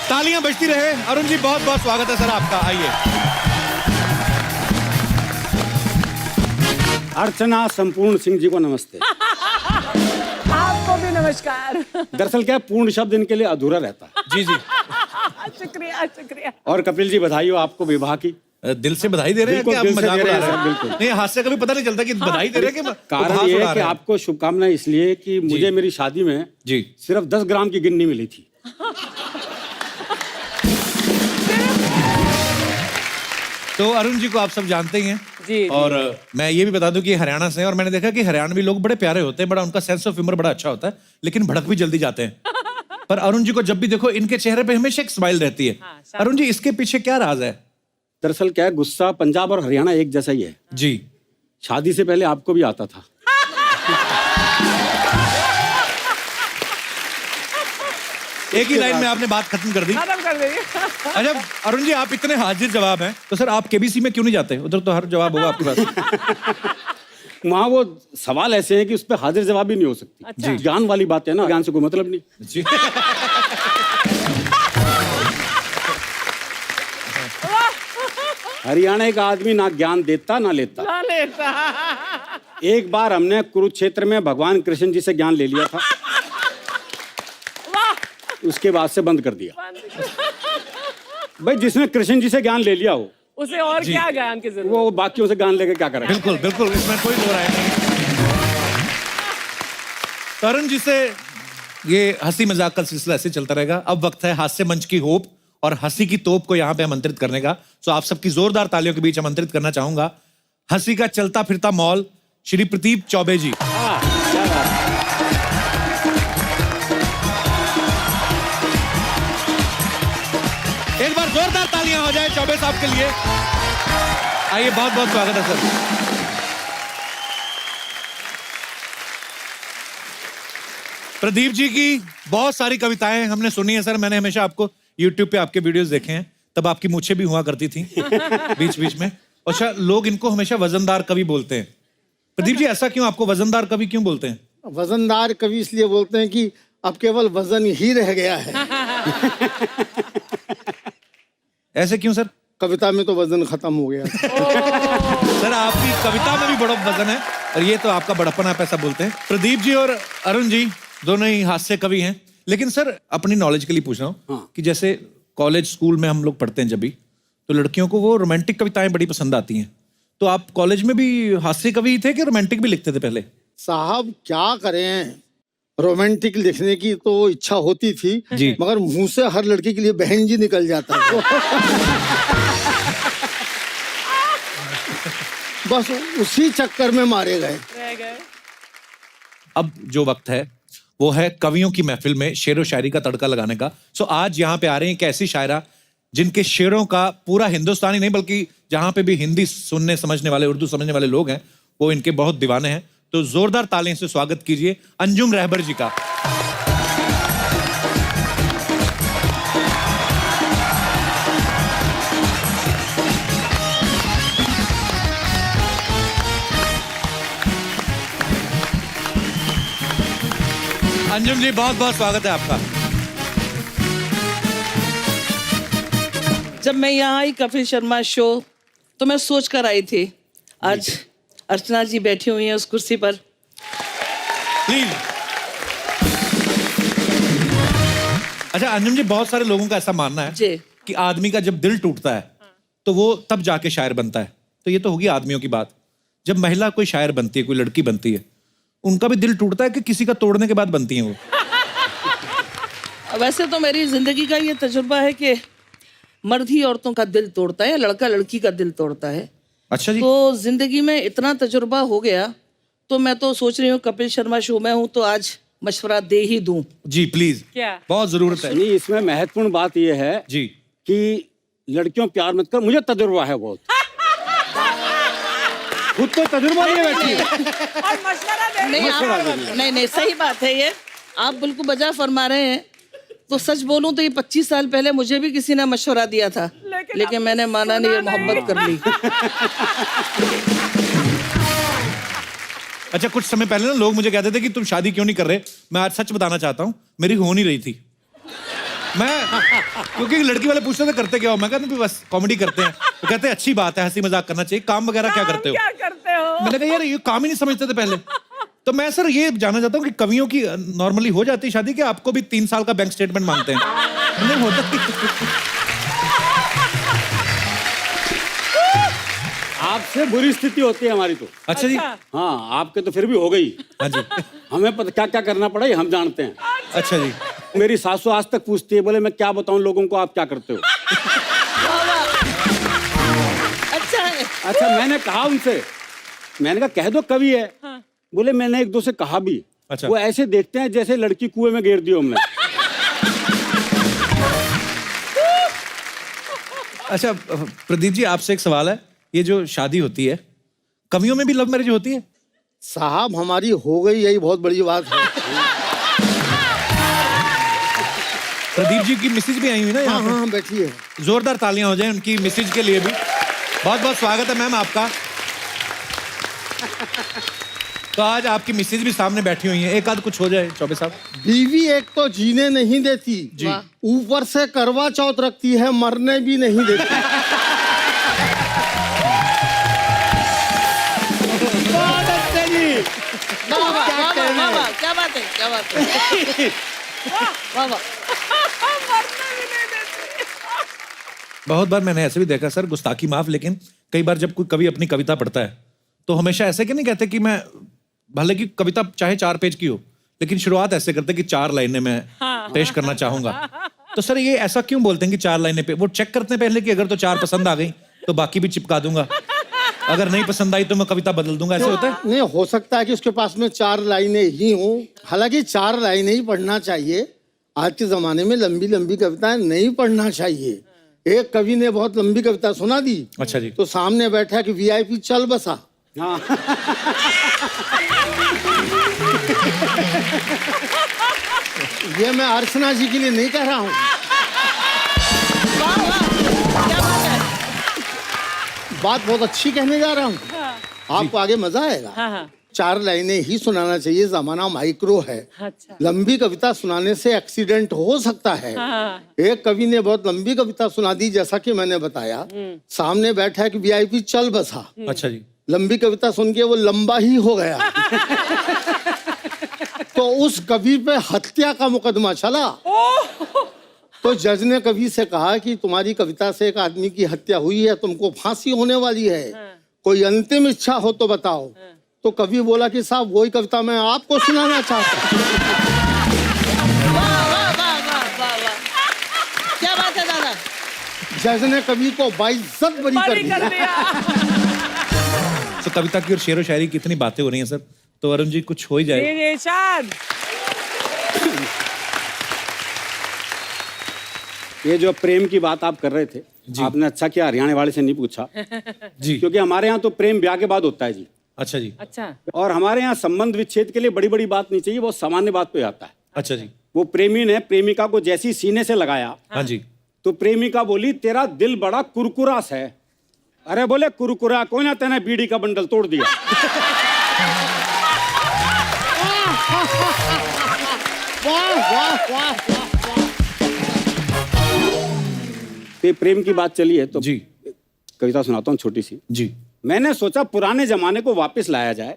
S1: तालियां बजती रहे। अरुण जी बहुत बहुत स्वागत है सर आपका, आइए।
S9: अर्चना संपूर्ण सिंह जी को नमस्ते।
S6: आपको भी नमस्कार।
S9: दरअसल क्या है, पूर्ण शब्द इनके लिए अधूरा रहता है।
S1: जी जी,
S6: शुक्रिया शुक्रिया।
S9: और कपिल जी बधाई हो आपको विवाह की।
S1: दिल से बधाई दे रहे हैं कि
S9: बिल्कुल,
S1: आप
S9: दिल से
S1: मजाक
S9: दे रहे
S1: उड़ा
S9: हैं
S1: रहे
S9: सर,
S1: हैं?
S9: बिल्कुल।
S1: नहीं, हास्य कभी पता नहीं चलता कि बधाई दे रहे हैं कि
S9: कारण
S1: उपहास
S9: ये
S1: उड़ा
S9: है कि
S1: रहे हैं।
S9: आपको शुभकामनाएं इसलिए कि मुझे मेरी शादी में
S1: जी
S9: सिर्फ 10 ग्राम की गिन्नी मिली थी।
S1: तो अरुण जी को आप सब जानते ही हैं
S6: जी,
S1: और मैं ये भी बता दूं कि हरियाणा से हैं और मैंने देखा कि हरियाणवी लोग बड़े प्यारे होते हैं, बड़ा उनका सेंस ऑफ ह्यूमर बड़ा अच्छा होता है, लेकिन भड़क भी जल्दी जाते हैं। पर अरुण जी को जब भी देखो इनके चेहरे पे हमेशा एक स्माइल रहती है। अरुण जी, इसके पीछे क्या राज है?
S9: दरअसल क्या है, गुस्सा पंजाब और हरियाणा एक जैसा ही है।
S1: जी,
S9: शादी से पहले आपको भी आता था।
S1: एक ही लाइन में आपने बात खत्म कर दी।
S6: खत्म कर देंगे।
S1: अच्छा अरुण जी, आप इतने हाजिर जवाब हैं, तो सर आप केबीसी में क्यों नहीं जाते? उधर तो हर जवाब होगा आपके पास।
S9: वहाँ वो सवाल ऐसे हैं कि उस पर हाजिर जवाब भी नहीं हो सकती।
S6: अच्छा।
S9: ज्ञान वाली बात है ना, ज्ञान से कोई मतलब नहीं।
S1: जी
S9: हरियाणा का आदमी ना ज्ञान देता ना लेता।
S6: ना लेता।
S9: एक बार हमने कुरुक्षेत्र में भगवान कृष्ण जी से ज्ञान ले लिया था, उसके बाद से बंद कर दिया। भाई जिसने कृष्ण जी से ज्ञान ले लिया हो,
S6: उसे और क्या ज्ञान की जरूरत।
S9: वो बाकियों से ज्ञान लेके क्या करेगा।
S1: बिल्कुल बिल्कुल, इसमें कोई दो राय नहीं। तो अरुण जी से ये हंसी मजाक का सिलसिला ऐसे चलता रहेगा। अब वक्त है हास्य मंच की होप और हंसी की तोप को यहाँ पे आमंत्रित करने का। सो आप सबकी जोरदार तालियों के बीच आमंत्रित करना चाहूंगा हंसी का चलता फिरता मॉल श्री प्रदीप चौबे जी। एक बार जोरदार तालियां हो जाए चौबे साहब के लिए। आइए, बहुत बहुत स्वागत है सर। प्रदीप जी की बहुत सारी कविताएं हमने सुनी है सर। मैंने हमेशा आपको YouTube पे आपके वीडियोस देखे हैं, तब आपकी मूछें भी हुआ करती थी बीच बीच में। अच्छा, लोग इनको हमेशा वजनदार कवि बोलते हैं। प्रदीप जी, ऐसा क्यों? आपको वजनदार कवि क्यों बोलते हैं?
S10: वजनदार कवि इसलिए बोलते हैं कि अब केवल वजन ही रह गया है।
S1: ऐसे क्यों सर?
S10: कविता में तो वजन खत्म हो गया।
S1: सर आपकी कविता में भी बड़ा वजन है और ये तो आपका बड़प्पन, आप ऐसा बोलते हैं। प्रदीप जी और अरुण जी दोनों ही हास्य कवि हैं, लेकिन सर अपनी नॉलेज के लिए पूछ रहा हूँ कि जैसे कॉलेज स्कूल में हम लोग पढ़ते हैं जब भी, तो लड़कियों को वो रोमांटिक कविताएं बड़ी पसंद आती हैं। तो आप कॉलेज में भी हास्य कवि थे कि रोमांटिक भी लिखते थे पहले?
S10: साहब क्या करें, रोमांटिक लिखने की तो इच्छा होती थी
S1: जी।
S10: मगर मुंह से हर लड़की के लिए बहन जी निकल जाता है। बस उसी चक्कर में मारे गए।
S6: रह गए।
S1: अब जो वक्त है वो है कवियों की महफिल में शेर व शायरी का तड़का लगाने का। सो आज यहाँ पे आ रहे हैं एक ऐसी शायरा जिनके शेरों का पूरा हिंदुस्तानी नहीं बल्कि जहां पे भी हिंदी सुनने समझने वाले, उर्दू समझने वाले लोग हैं, वो इनके बहुत दीवाने हैं। तो जोरदार तालियों से स्वागत कीजिए अंजुम रहबर जी का। अंजुम जी बहुत बहुत स्वागत है आपका।
S11: जब मैं यहाँ आई कपिल शर्मा शो तो मैं सोच कर आई थी आज अर्चना जी बैठी हुई हैं उस कुर्सी पर।
S1: प्लीज। अच्छा अंजुम जी, बहुत सारे लोगों का ऐसा मानना है
S11: जी।
S1: कि आदमी का जब दिल टूटता है तो वो तब जाके शायर बनता है। तो ये तो होगी आदमियों की बात। जब महिला कोई शायर बनती है, कोई लड़की बनती है, उनका भी दिल टूटता है कि किसी का तोड़ने के बाद बनती है वो?
S11: वैसे तो मेरी जिंदगी का ये तजुर्बा है कि मर्द ही औरतों का दिल तोड़ता है, लड़का लड़की का दिल तोड़ता है।
S1: अच्छा जी।
S11: तो जिंदगी में इतना तजुर्बा हो गया तो मैं तो सोच रही हूँ कपिल शर्मा शो में हूँ तो आज मशवरा दे ही दूं।
S1: जी प्लीज।
S6: क्या?
S1: बहुत जरूरत है।
S9: नहीं, इसमें महत्वपूर्ण बात यह है
S1: जी
S9: कि लड़कियों प्यार मत कर, मुझे तजुर्बा है बहुत। खुद तो तजुर्बा नहीं बैठी है।
S6: और मशवरा दे
S11: नहीं नहीं सही बात है ये, आप बिल्कुल बजा फरमा रहे हैं। तो सच बोलूं तो ये 25 साल पहले मुझे भी किसी ने मशवरा दिया था, लेकिन मैंने माना नहीं, मोहब्बत कर ली।
S1: अच्छा, कुछ समय पहले ना लोग मुझे कहते थे कि तुम शादी क्यों नहीं कर रहे। मैं आज सच बताना चाहता हूँ, मेरी हो नहीं रही थी। मैं क्योंकि लड़की वाले पूछते थे करते क्या हो, मैं कहता बस कॉमेडी करते हैं। तो कहते हैं अच्छी बात है, हंसी मजाक करना चाहिए, काम वगैरह क्या करते हो?
S6: क्या करते हो?
S1: मैंने कहा यार ये काम ही नहीं समझते थे पहले। तो मैं सर ये जानना चाहता हूँ कि कवियों की नॉर्मली हो जाती शादी कि आपको भी 3 साल का बैंक स्टेटमेंट मांगते हैं? नहीं होता।
S9: आपसे बुरी स्थिति होती है हमारी तो।
S1: अच्छा जी।
S9: हाँ, आपके तो फिर भी हो गई।
S1: हाँ जी।
S9: हमें पता क्या क्या करना पड़ा ये हम जानते हैं।
S1: अच्छा जी।
S9: मेरी सासू आज तक पूछती है, बोले मैं क्या बताऊं लोगों को, आप क्या करते हो?
S11: अच्छा है।
S9: अच्छा, मैंने कहा उनसे, मैंने कहा कह दो कवि है। बोले मैंने एक दो से कहा भी।
S1: अच्छा।
S9: वो ऐसे देखते हैं जैसे लड़की कुएं में गिर दी हमने।
S1: अच्छा प्रदीप जी, आपसे एक सवाल है, ये जो शादी होती है कवियों में भी लव मैरिज होती है?
S10: साहब हमारी हो गई, यही बहुत बड़ी बात है।
S1: प्रदीप जी की मिसेज भी आई हुई ना यहाँ पे?
S10: हाँ बैठिए।
S1: जोरदार तालियां हो जाएं उनकी मिसेज के लिए भी। बहुत बहुत स्वागत है मैम आपका। तो आज आपकी मिसेज भी सामने बैठी हुई है, एक आध कुछ हो जाए चौबे साहब।
S10: बीवी एक तो जीने नहीं देती
S1: जी,
S10: ऊपर से करवा चौथ रखती है, मरने भी नहीं देती।
S9: बहुत अच्छे जी।
S11: क्या बात है, क्या बात है। वाह वाह।
S1: बहुत बार मैंने ऐसे भी देखा सर, गुस्ताखी माफ, लेकिन कई बार जब कोई कवि अपनी कविता पढ़ता है तो हमेशा ऐसे कि नहीं कहते कि मैं, भले की कविता चाहे 4 पेज की हो, लेकिन शुरुआत ऐसे करते कि 4 लाइनें मैं पेश करना चाहूंगा। तो सर ये ऐसा क्यों बोलते हैं कि 4 लाइनें पे? वो चेक करते हैं पहले कि अगर तो 4 पसंद आ गई तो बाकी भी चिपका दूंगा, अगर नहीं पसंद आई तो मैं कविता बदल दूंगा, ऐसे होता है?
S10: नहीं, हो सकता है कि उसके पास में 4 लाइनें ही हों। हालांकि 4 लाइनें ही पढ़ना चाहिए। आज के जमाने में लंबी लंबी कविताएं नहीं पढ़ना चाहिए। एक कवि ने बहुत लंबी कविता सुना दी।
S1: अच्छा जी।
S10: तो सामने बैठा कि वीआईपी चल बसा।
S9: हाँ।
S10: ये मैं अर्चना जी के लिए नहीं कह रहा हूँ। बात बहुत अच्छी कहने जा रहा हूँ। आपको आगे मजा आएगा। 4 लाइनें ही सुनाना चाहिए, जमाना माइक्रो है।
S6: अच्छा।
S10: लंबी कविता सुनाने से एक्सीडेंट हो सकता है। एक कवि ने बहुत लंबी कविता सुना दी, जैसा कि मैंने बताया। सामने बैठा है कि वीआईपी चल बसा।
S1: अच्छा जी।
S10: लंबी कविता सुन के वो लंबा ही हो गया। तो उस कवि पे हत्या का मुकदमा चला। तो जज ने कवि से कहा कि तुम्हारी कविता से एक आदमी की हत्या हुई है, तुमको फांसी होने वाली है, कोई अंतिम इच्छा हो तो बताओ। तो कवि बोला कि साहब वही कविता मैं आपको सुनाना चाहता हूँ।
S11: क्या बात है दादा।
S10: जज ने कवि को बाइज्जत बरी कर दिया।
S1: तो कविता की और शेर व शायरी की इतनी बातें हो रही हैं सर, तो अरुण जी कुछ हो ही जाए।
S6: इरशाद।
S9: ये जो प्रेम की बात आप कर रहे थे, आपने अच्छा किया हरियाणा वाले से नहीं पूछा
S1: जी,
S9: क्योंकि हमारे यहाँ तो प्रेम ब्याह के बाद होता है जी।
S1: अच्छा जी,
S6: अच्छा।
S9: और हमारे यहाँ संबंध विच्छेद के लिए बड़ी बड़ी बात नहीं चाहिए, बहुत सामान्य बात पे आता है।
S1: अच्छा जी,
S9: वो प्रेमी ने प्रेमिका को जैसी सीने से लगाया,
S1: हाँ जी,
S9: तो प्रेमिका बोली तेरा दिल बड़ा कुरकुरास है। अरे बोले कुरकुरा कौन है, तेने बीड़ी का बंडल तोड़ दिया। ये प्रेम की बात चली है तो
S1: जी,
S9: कविता सुनाता हूँ छोटी सी।
S1: जी,
S9: मैंने सोचा पुराने जमाने को वापस लाया जाए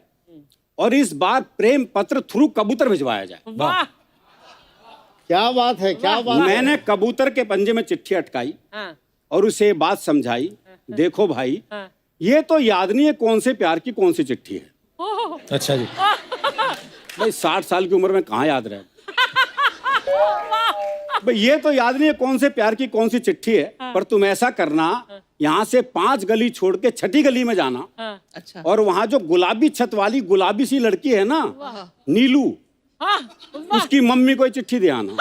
S9: और इस बार प्रेम पत्र थ्रू कबूतर भिजवाया जाए।
S6: वाह।
S10: क्या बात है, क्या बात है।
S9: मैंने कबूतर के पंजे में चिट्ठी अटकाई
S6: हाँ,
S9: और उसे बात समझाई, देखो भाई
S6: हाँ।
S9: ये तो याद नहीं है कौन से प्यार की कौन सी चिट्ठी है।
S6: ओह,
S1: अच्छा जी,
S9: भाई 60 साल की उम्र में कहाँ याद रहे। भाई ये तो याद नहीं है कौन से प्यार की कौन सी चिट्ठी है, पर तुम ऐसा करना, यहाँ से 5 गली छोड़ के 6ठी गली में जाना,
S6: हाँ,
S11: अच्छा।
S9: और वहाँ जो गुलाबी छत वाली गुलाबी सी लड़की है ना, नीलू,
S6: हाँ,
S9: उसकी मम्मी को ये चिट्ठी दे आना।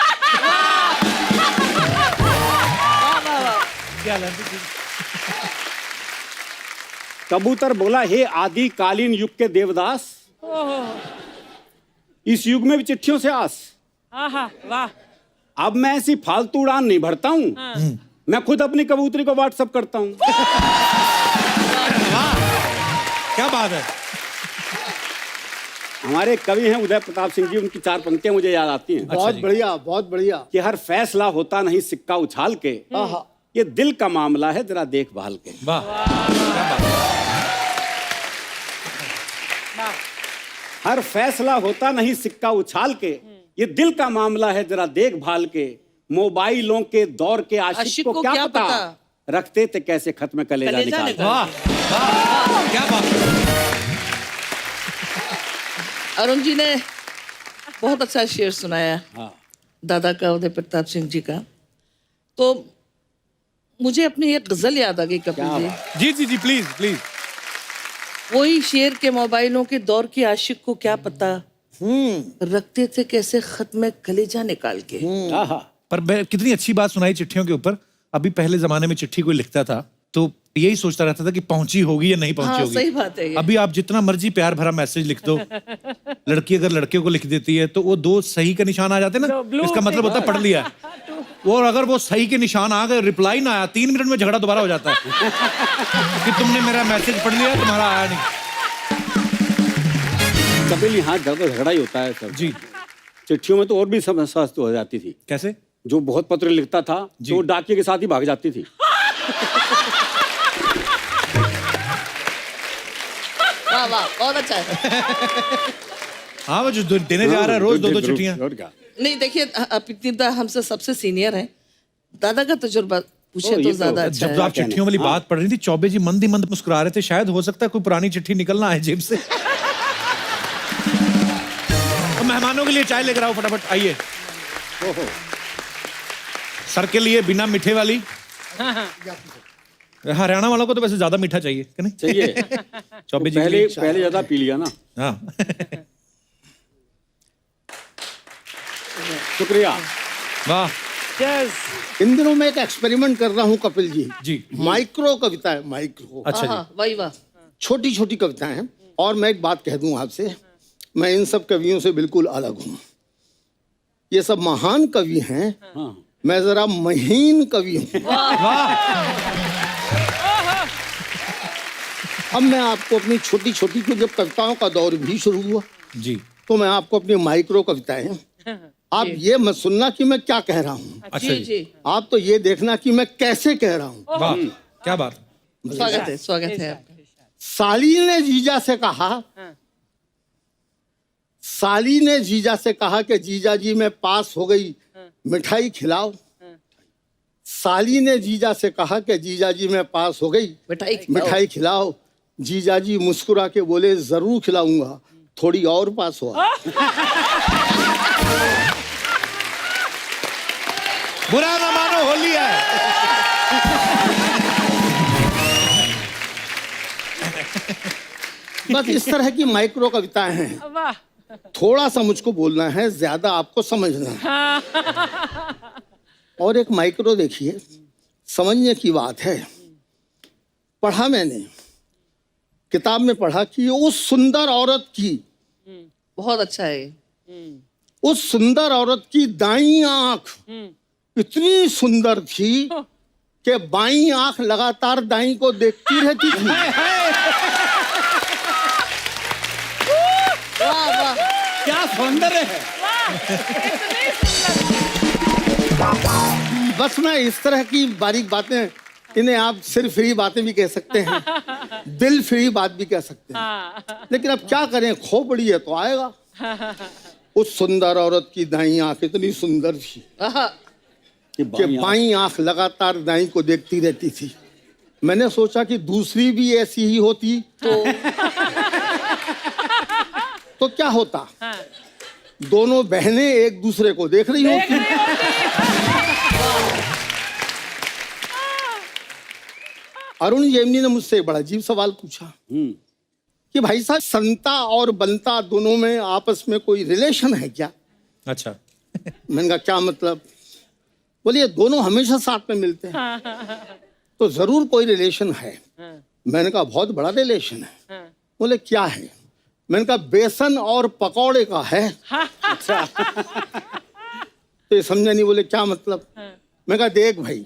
S9: कबूतर बोला, हे आदि कालीन युग के देवदास,
S6: ओह,
S9: इस युग में भी चिट्ठियों से आस।
S6: आहा, वाह।
S9: अब मैं ऐसी फालतू उड़ान नहीं भरता हूँ, मैं खुद अपनी कबूतरी को व्हाट्सअप करता हूँ।
S1: क्या बात है।
S9: हमारे एक कवि हैं उदय प्रताप सिंह जी, उनकी 4 पंक्तियां मुझे याद आती हैं
S10: बहुत बढ़िया, बहुत बढ़िया।
S9: कि हर फैसला होता नहीं सिक्का उछाल के, ये दिल का मामला है जरा देखभाल के।
S1: वाह, क्या बात है।
S9: हर फैसला होता नहीं सिक्का उछाल के, ये दिल का मामला है जरा देखभाल के। मोबाइलों के दौर के आशिक को क्या पता, रखते थे कैसे खत में कलेजा निकाल।
S1: वाह, वाह, क्या बात है।
S11: अरुण जी ने बहुत अच्छा शेर सुनाया,
S9: हाँ।
S11: दादा का, उदय प्रताप सिंह जी का। तो मुझे अपनी एक गजल याद आ गई कपिल जी।
S1: जी जी जी, प्लीज प्लीज।
S11: वही शेर के मोबाइलों के दौर के आशिक को क्या पता, रखते थे कैसे खत में कलेजा निकाल के।
S1: पर कितनी अच्छी बात सुनाई चिट्ठियों के ऊपर। अभी पहले जमाने में चिट्ठी कोई लिखता था तो यही सोचता रहता था कि पहुंची होगी या नहीं पहुंची
S11: हाँ,
S1: होगी।
S11: सही बात है ये।
S1: अभी आप जितना मर्जी प्यार भरा मैसेज लिख दो, लड़की अगर लड़के को लिख देती है तो वो 2 सही का निशान आ जाते हैं ना, इसका मतलब होता है पढ़ लिया है। और अगर वो सही के निशान आ गए, रिप्लाई ना आया, 3 मिनट में झगड़ा दोबारा हो जाता है कि तुमने मेरा मैसेज पढ़ लिया, तुम्हारा आया नहीं।
S9: कपिल यहाँ झगड़ा ही होता है सब
S1: जी।
S9: चिट्ठियों में तो और भी समस्या हो जाती थी।
S1: कैसे?
S9: जो बहुत पत्र लिखता था तो डाकिये के साथ ही भाग जाती थी।
S11: वाह वाह, बहुत अच्छा है।
S1: हाँ, वो जो देने जा रहा है रोज 2-2 चिट्ठियां।
S9: और क्या?
S11: नहीं देखिए, आप इतनी हमसे सबसे सीनियर हैं, दादा का तजुर्बा पूछे
S9: ये
S11: तो
S9: तो
S11: ज्यादा अच्छा
S1: जब
S11: है।
S1: आप चिट्ठियों वाली बात पढ़ रही थी, चौबे जी मंद ही मंद मुस्कुरा रहे थे। शायद हो सकता है कोई पुरानी चिट्ठी निकलना है जेब से। तो मेहमानों के लिए चाय लेकर आओ फटाफट, आइए। सर के लिए बिना मीठे वाली। हरियाणा वालों को तो वैसे ज्यादा मीठा चाहिए कि नहीं?
S9: चाहिए।
S1: चौबे जी
S9: पहले ज्यादा पी लिया ना।
S1: हाँ।
S9: शुक्रिया।
S1: वाह।
S10: इन दिनों मैं एक एक्सपेरिमेंट कर रहा हूँ कपिल जी।
S1: जी।
S10: माइक्रो कविता है, माइक्रो।
S1: अच्छा
S11: हाँ, वही वाह।
S10: छोटी छोटी कविताएं हैं। और मैं एक बात कह दूं आपसे, मैं इन सब कवियों से बिल्कुल अलग हूँ। ये सब महान कवि हैं, मैं जरा महीन कवि हूँ। अब मैं आपको अपनी छोटी छोटी, जब कविताओं का दौर भी शुरू हुआ
S1: जी,
S10: तो मैं आपको अपनी माइक्रो कविताएं, आप ये मत सुनना कि मैं क्या कह रहा हूँ,
S1: अच्छा
S11: जी
S1: जी,
S11: जी,
S10: आप तो ये देखना कि मैं कैसे कह रहा हूँ।
S1: वाह, क्या बात।
S11: स्वागत है, स्वागत है आपका।
S10: साली ने जीजा से कहा, साली ने जीजा से कहा कि जीजा जी मैं पास हो गई, मिठाई खिलाओ। साली ने जीजा से कहा कि जीजा जी मैं पास हो गई, मिठाई खिलाओ। जीजा जी मुस्कुरा के बोले जरूर खिलाऊंगा, थोड़ी और पास हो।
S1: बुरा ना मानो, होली है।
S10: बस इस तरह की माइक्रो कविताएं हैं।
S6: वाह
S10: थोड़ा सा मुझको बोलना है, ज्यादा आपको समझना है। और एक माइक्रो देखिए, समझने की बात है। पढ़ा मैंने, किताब में पढ़ा कि उस सुंदर औरत की,
S11: बहुत अच्छा है।
S10: उस सुंदर औरत की दाईं आंख इतनी सुंदर थी कि बाईं आंख लगातार दाईं को देखती रहती थी।
S11: वाह वाह,
S9: क्या सौंदर्य है।
S10: बस मैं इस तरह की बारीक बातें, इन्हें आप सिर्फ फ्री बातें भी कह सकते हैं, दिल फ्री बात भी कह सकते हैं, लेकिन अब क्या करें, खो पड़ी है तो आएगा। उस सुंदर औरत की दाईं आंख इतनी सुंदर थी कि बाईं आंख लगातार दाईं को देखती रहती थी। मैंने सोचा कि दूसरी भी ऐसी ही होती तो क्या होता, दोनों बहनें एक दूसरे को देख रही होती। अरुण जेमनी ने मुझसे बड़ा अजीब सवाल पूछा कि भाई साहब, संता और बनता दोनों में आपस में कोई रिलेशन है क्या?
S1: अच्छा।
S10: मैंने कहा क्या मतलब? बोलिए दोनों हमेशा साथ में मिलते हैं तो जरूर कोई रिलेशन है। मैंने कहा बहुत बड़ा रिलेशन है। बोले क्या है? मैंने कहा बेसन और पकौड़े का है। अच्छा। तो ये समझा नहीं, बोले क्या मतलब? मैं कहा देख भाई,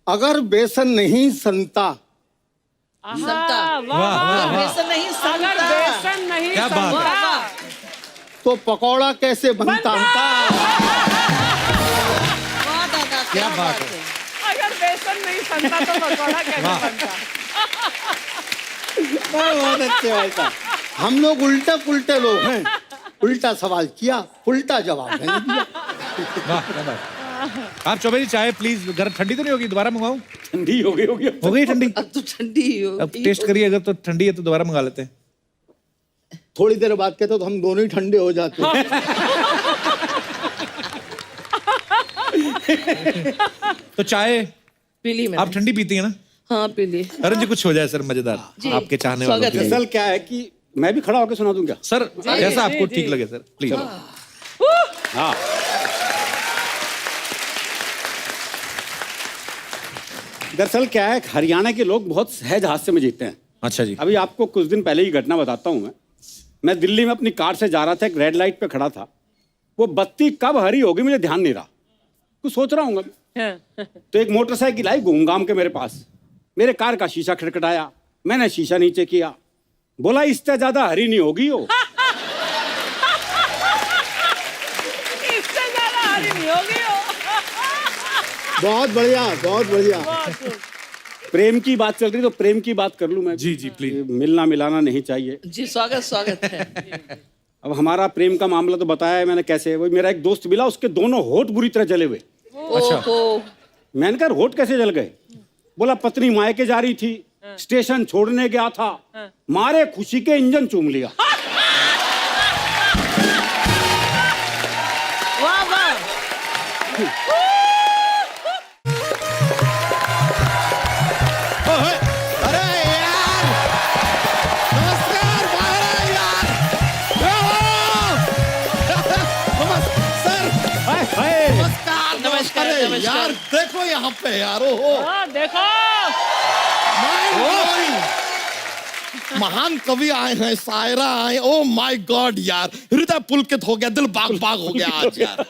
S10: अगर बेसन नहीं संता,
S11: बेसन नहीं
S6: अगर
S11: संता,
S6: बेसन नहीं
S1: क्या बात है?
S6: संता,
S10: तो पकौड़ा कैसे बनता?
S11: वाह दादा, क्या बात है।
S6: अगर बेसन नहीं संता तो पकौड़ा कैसे बनता?
S9: बहुत अच्छे भाई साहब।
S10: हम लोग उल्टे पुल्टे लोग हैं, उल्टा सवाल किया, उल्टा जवाब मैंने दिया।
S1: वाह क्या बात। आप चौबे जी चाय प्लीज, गर्म ठंडी तो नहीं होगी? दोबारा मंगाऊं?
S9: ठंडी हो गई होगी।
S1: हो गई ठंडी?
S11: अब तो ठंडी ही हो।
S1: अब टेस्ट करिए, अगर तो ठंडी है तो दोबारा मंगा लेते हैं।
S10: थोड़ी देर बाद कहते तो हम दोनों ही ठंडे हो जाते।
S1: तो चाय
S11: पी ली मैंने।
S1: आप ठंडी पीती है ना?
S11: हाँ पी ली।
S1: अरुण जी कुछ हो जाए सर मजेदार, आपके चाहने वालों
S11: स्वागत
S1: के
S11: है।
S1: लिए।
S9: दरअसल क्या है कि मैं भी खड़ा होकर सुना दूं क्या?
S1: सर जैसा आपको ठीक लगे सर, प्लीज।
S9: हाँ। दरअसल क्या है, हरियाणा के लोग बहुत सहज हास्य में जीते हैं।
S1: अच्छा जी।
S9: अभी आपको कुछ दिन पहले ही घटना बताता हूँ। मैं दिल्ली में अपनी कार से जा रहा था, एक रेड लाइट पे खड़ा था। वो बत्ती कब हरी होगी मुझे ध्यान नहीं रहा, कुछ सोच रहा हूँ। तो एक मोटरसाइकिल आई घूमघाम के मेरे पास, मेरे कार का शीशा खटखटाया। मैंने शीशा नीचे किया, बोला इससे ज्यादा हरी नहीं होगी वो।
S6: इससे ज्यादा हरी नहीं होगी वो।
S10: बहुत बढ़िया, बहुत बढ़िया।
S9: प्रेम की बात चल रही तो प्रेम की बात कर लूं मैं।
S1: जी जी प्लीज।
S9: मिलना मिलाना नहीं चाहिए।
S11: जी स्वागत स्वागत है।
S9: अब हमारा प्रेम का मामला तो बताया है मैंने कैसे। वो मेरा एक दोस्त मिला, उसके दोनों होठ बुरी तरह जले हुए।
S11: ओहो,
S9: मैंने कहा होठ कैसे जल गए? बोला पत्नी मायके जा रही थी, स्टेशन छोड़ने गया था, मारे खुशी के इंजन चूम लिया।
S11: वाह वाह।
S2: अरे यार, नमस्कार महाराज यार। सर नमस्कार।
S11: नमस्कार,
S2: अरे
S11: नमस्कार।
S2: यार देखो यहाँ पे यार, ओहो
S6: हाँ देखो,
S2: महान कवि आए हैं, शायरा आए। ओ माय गॉड यार, हृदय पुलकित हो गया, दिल बाग बाग हो गया आज यार,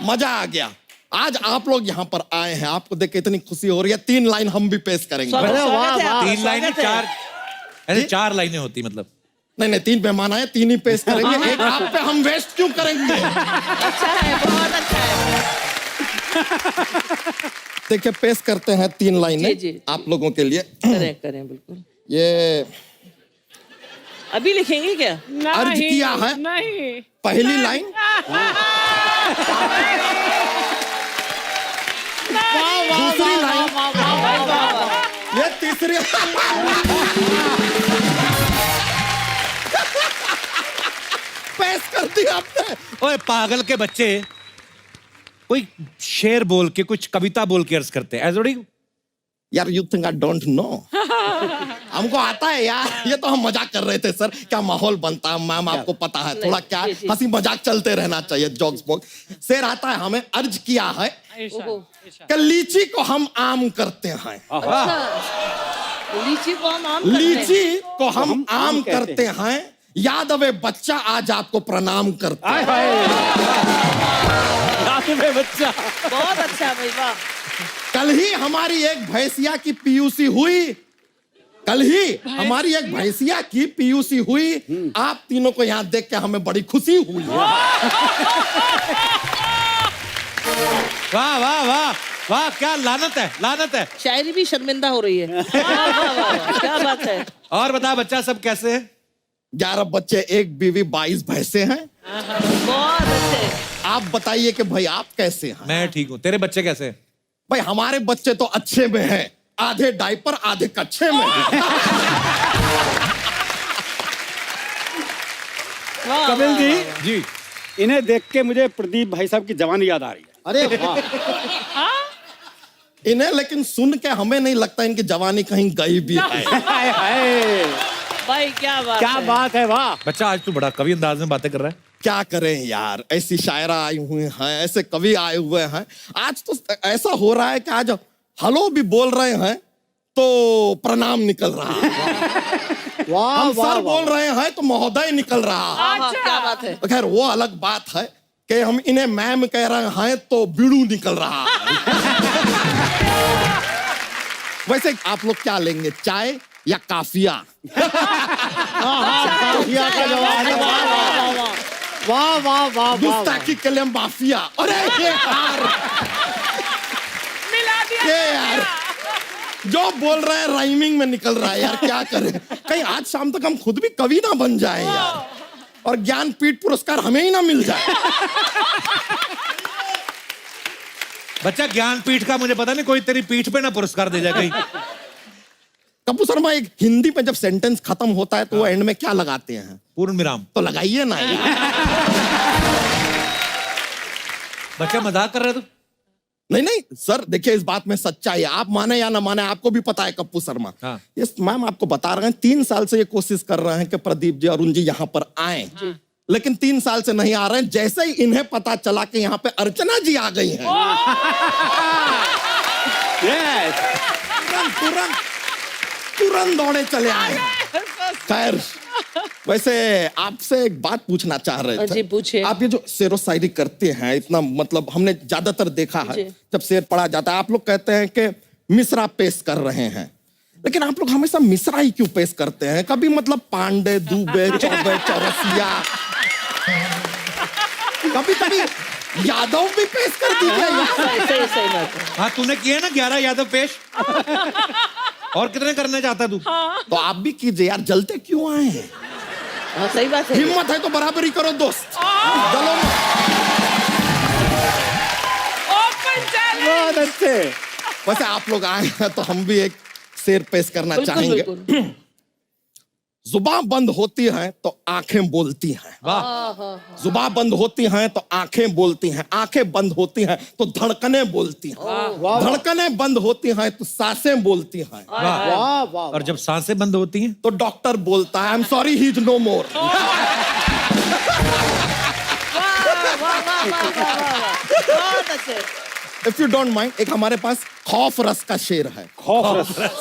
S2: मजा आ गया। आज आप लोग यहाँ पर आए हैं, आपको देख के इतनी खुशी हो रही है। 3 लाइन हम भी पेश करेंगे।
S11: स्वागत है आपका,
S1: 3 लाइनें,
S11: स्वागत है।
S1: 4 ऐसे 4 लाइनें होती मतलब।
S2: नहीं नहीं, 3 मेहमान आए, 3 ही पेश करेंगे। एक आप पे हम वेस्ट क्यों करेंगे?
S11: अच्छा है, बहुत अच्छा है।
S2: देखिए पेश करते हैं 3 लाइनें
S11: जी, जी।
S2: आप लोगों के लिए।
S11: करें करें बिल्कुल।
S2: ये
S11: अभी लिखेंगे क्या?
S2: अर्ज
S6: नहीं,
S2: किया है।
S6: नहीं।
S2: पहली लाइन, दूसरी लाइन, ये तीसरी। पेश कर दी आपने।
S1: ओए पागल के बच्चे, कोई शेर बोल के, कुछ कविता बोल के अर्ज करते हैं। ऐसा थोड़ी
S2: यार you think I don't know? हमको आता है यार, ये तो हम मजाक कर रहे थे सर, क्या माहौल बनता है मैम, आपको पता है थोड़ा क्या हंसी मजाक चलते रहना चाहिए, जोक्स बोक। शेर आता है, हमें अर्ज किया है कि लीची को हम आम करते हैं,
S11: लीची को हम आम करते हैं।
S2: लीची को हम आम करते हैं, यादव बच्चा आज आपको प्रणाम करते हैं।
S9: यादव बच्चा,
S11: बहुत अच्छा भाई, वाह।
S2: कल ही हमारी एक भैंसिया की पीयूसी हुई, कल ही हमारी एक भैंसिया की पीयूसी हुई, आप तीनों को यहाँ देख के हमें बड़ी खुशी हुई।
S1: वाह वाह वाह वाह, क्या लानत है, लानत है।
S11: शायरी भी शर्मिंदा हो रही है। वाह, वाह, वाह, क्या बात है।
S1: और बता बच्चा, सब कैसे है?
S2: 11 बच्चे, 1 बीवी, 22 भैंसे हैं।
S11: बहुत अच्छे।
S2: आप बताइए कि भाई आप कैसे हैं?
S1: मैं ठीक हूँ, तेरे बच्चे कैसे हैं?
S2: भाई हमारे बच्चे तो अच्छे में हैं, आधे डायपर आधे कच्चे में हैं।
S9: कपिल जी,
S1: जी,
S9: इन्हें देख के मुझे प्रदीप भाई साहब की जवानी याद आ रही है।
S10: अरे वाह,
S2: इन्हें लेकिन सुन के हमें नहीं लगता इनकी जवानी कहीं गई भी है।
S9: हाय हाय,
S11: भाई क्या बात
S9: क्या
S11: है।
S9: बात है, वाह।
S1: बच्चा आज तू बड़ा कवि अंदाज में बातें कर रहा है।
S2: क्या करें यार, ऐसी शायरा आई हुई हैं, ऐसे कवि आए हुए हैं। आज तो ऐसा हो रहा है कि आज हेलो भी बोल रहे हैं तो प्रणाम निकल रहा है,
S10: वाह
S2: हम
S10: वाह
S2: सर
S10: वाह।
S2: बोल रहे हैं तो महोदय निकल रहा है।
S11: हाँ, क्या बात है।
S2: खैर वो अलग बात है कि हम इन्हें मैम कह रहे हैं तो बीड़ू निकल रहा है। वैसे आप लोग क्या लेंगे, चाय या काफिया?
S10: काफिया का जवाब है, वाह वाह वाह वाह वाह वाह वाह।
S2: गुस्ताखी के लिए माफिया। अरे ये यार,
S6: मिला दिया।
S2: ये यार जो बोल रहे हैं राइमिंग में निकल रहा है यार, क्या करें। कहीं आज शाम तक हम खुद भी कवि ना बन जाए यार, और ज्ञानपीठ पुरस्कार हमें ही ना मिल जाए।
S1: बच्चा, ज्ञानपीठ का मुझे पता नहीं, कोई तेरी पीठ पे ना पुरस्कार दे जाए कहीं।
S2: कपूर शर्मा, एक हिंदी में जब सेंटेंस खत्म होता है तो वो एंड में क्या लगाते हैं?
S1: पूर्ण विराम।
S2: तो लगाइए ना यार।
S1: बच्चा मजाक कर रहे तू?
S2: नहीं नहीं सर, देखिए इस बात में सच्चाई है, आप माने या ना माने, आपको भी पता है कप्पू शर्मा।
S1: हाँ।
S2: यस मैम, आपको बता रहे हैं 3 साल से ये कोशिश कर रहे हैं कि प्रदीप जी, अरुण जी यहाँ पर आए, लेकिन 3 साल से नहीं आ रहे हैं। जैसे ही इन्हें पता चला कि यहाँ पे अर्चना जी आ गई हैं, तुरंत तुरंत तुरंत दौड़े चले आए। खैर, वैसे आपसे एक बात पूछना चाह रहे थे।
S11: जी, पूछिए।
S2: आप ये जो शेरो शायरी करते हैं, इतना मतलब हमने ज्यादातर देखा है जब शेर पढ़ा जाता है, आप लोग कहते हैं कि मिसरा पेश कर रहे हैं, लेकिन आप लोग हमेशा मिसरा ही क्यों पेश करते हैं? कभी मतलब पांडे, दुबे, चौबे, चौरसिया, कभी कभी यादव भी पेश कर दीजिए यार।
S11: सही बात है।
S1: हाँ, तूने किए ना 11 यादव पेश। और कितने करना चाहता तू?
S2: तो आप भी कीजिए यार, जलते क्यों आए हैं?
S11: हाँ, सही बात है।
S2: हिम्मत है तो बराबरी करो दोस्त, जलो मत।
S6: Open challenge.
S9: बहुत अच्छे।
S2: वैसे आप लोग आए हैं तो हम भी एक शेर पेश करना
S11: बिल्कुल,
S2: चाहेंगे।
S11: बिल्कुल।
S2: जुबान बंद होती हैं तो आंखें बोलती हैं,
S1: वाह।
S2: जुबान बंद होती हैं तो आंखें बोलती हैं, आंखें बंद होती हैं तो धड़कनें बोलती हैं, धड़कनें बंद होती हैं तो सांसें बोलती हैं,
S10: वाह वाह।
S1: और जब सांसें बंद होती हैं
S2: तो डॉक्टर बोलता है I am sorry he is no more.
S11: बहुत अच्छे।
S2: इफ यू डोंट माइंड, एक हमारे पास खौफ रस का शेर है,
S9: खौफ रस।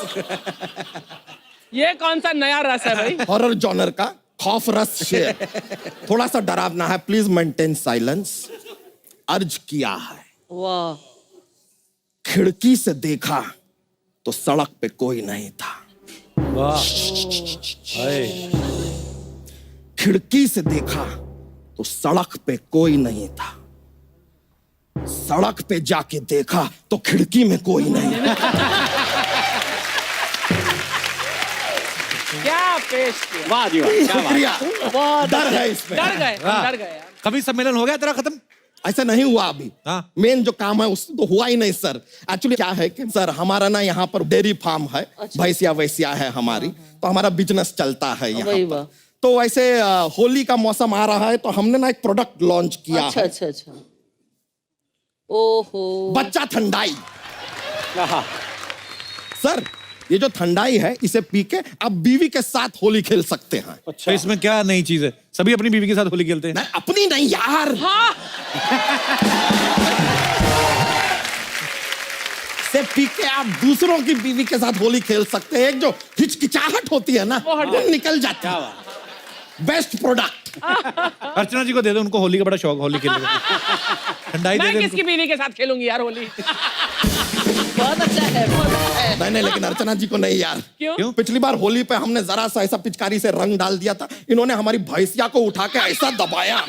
S6: ये कौन सा नया रस है भाई?
S2: हॉरर जॉनर का खौफ रस शेर, थोड़ा सा डरावना है, प्लीज मेंटेन साइलेंस। अर्ज किया है,
S11: वाह।
S2: खिड़की से देखा तो सड़क पे कोई नहीं था,
S1: वाह।
S2: खिड़की से देखा तो सड़क पे कोई नहीं था, सड़क पे जाके देखा तो खिड़की में कोई नहीं था।
S6: क्या पेश किया?
S9: वाह जी वाह, क्या बात।
S2: शुक्रिया, डर है इसमें।
S6: डर गए, हम डर गए यार।
S1: कवि सम्मेलन हो गया तेरा खत्म?
S2: ऐसा नहीं हुआ अभी।
S1: हाँ।
S2: मेन जो काम है उससे तो हुआ ही नहीं सर। एक्चुअली क्या है कि सर हमारा ना यहाँ पर डेयरी फार्म है, भैंसिया वैसिया है हमारी, तो हमारा बिजनेस चलता है यहाँ पर। तो वैसे होली का मौसम आ रहा है तो हमने ना एक प्रोडक्ट लॉन्च किया
S11: अच्छा
S2: है।
S11: अच्छा अच्छा। ओहो।
S2: बच्चा ठंडाई। सर ये जो ठंडाई है इसे पी के आप बीवी के साथ होली खेल सकते हैं।
S1: तो इसमें क्या नई चीज है? सभी अपनी बीवी के साथ होली खेलते हैं।
S2: नहीं, अपनी नहीं यार। से पी के आप दूसरों की बीवी के साथ होली खेल सकते हैं। एक जो हिचकिचाहट होती है ना वो निकल जाती है। Best product.
S1: अर्चना जी को दे दो, उनको होली का बड़ा शौक, होली खेलने का। ठंडाई दे
S6: मैं
S1: दे
S6: किसकी बीवी के साथ खेलूंगी यार होली?
S11: बहुत अच्छा है, बहुत अच्छा है।
S2: नहीं लेकिन अर्चना जी को नहीं यार।
S6: क्यों?
S2: पिछली बार होली पे हमने जरा सा ऐसा पिचकारी से रंग डाल दिया था, इन्होंने हमारी भैंसिया को उठा के ऐसा दबाया।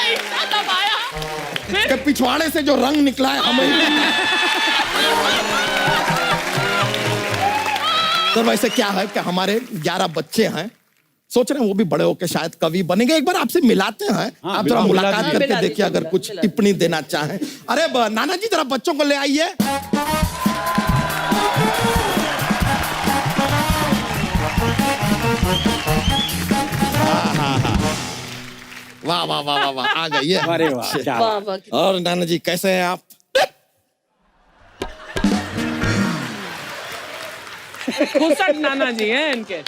S6: ऐसा दबाया
S2: के पिछवाड़े से जो रंग निकला है हमें। तो वैसे क्या है कि हमारे 11 बच्चे हैं, सोच रहे हैं वो भी बड़े होके शायद कवि बनेंगे। एक बार आपसे मिलाते हैं, आप जरा मुलाकात करके देखिए अगर कुछ टिप्पणी देना चाहें। अरे नाना जी जरा बच्चों को ले आइए। वाह वाह वाह वाह वाह, आ गई है।
S9: अरे वाह, क्या
S11: वाह वाह।
S2: और नाना जी कैसे हैं आप?
S6: खुसट नाना जी हैं इनके।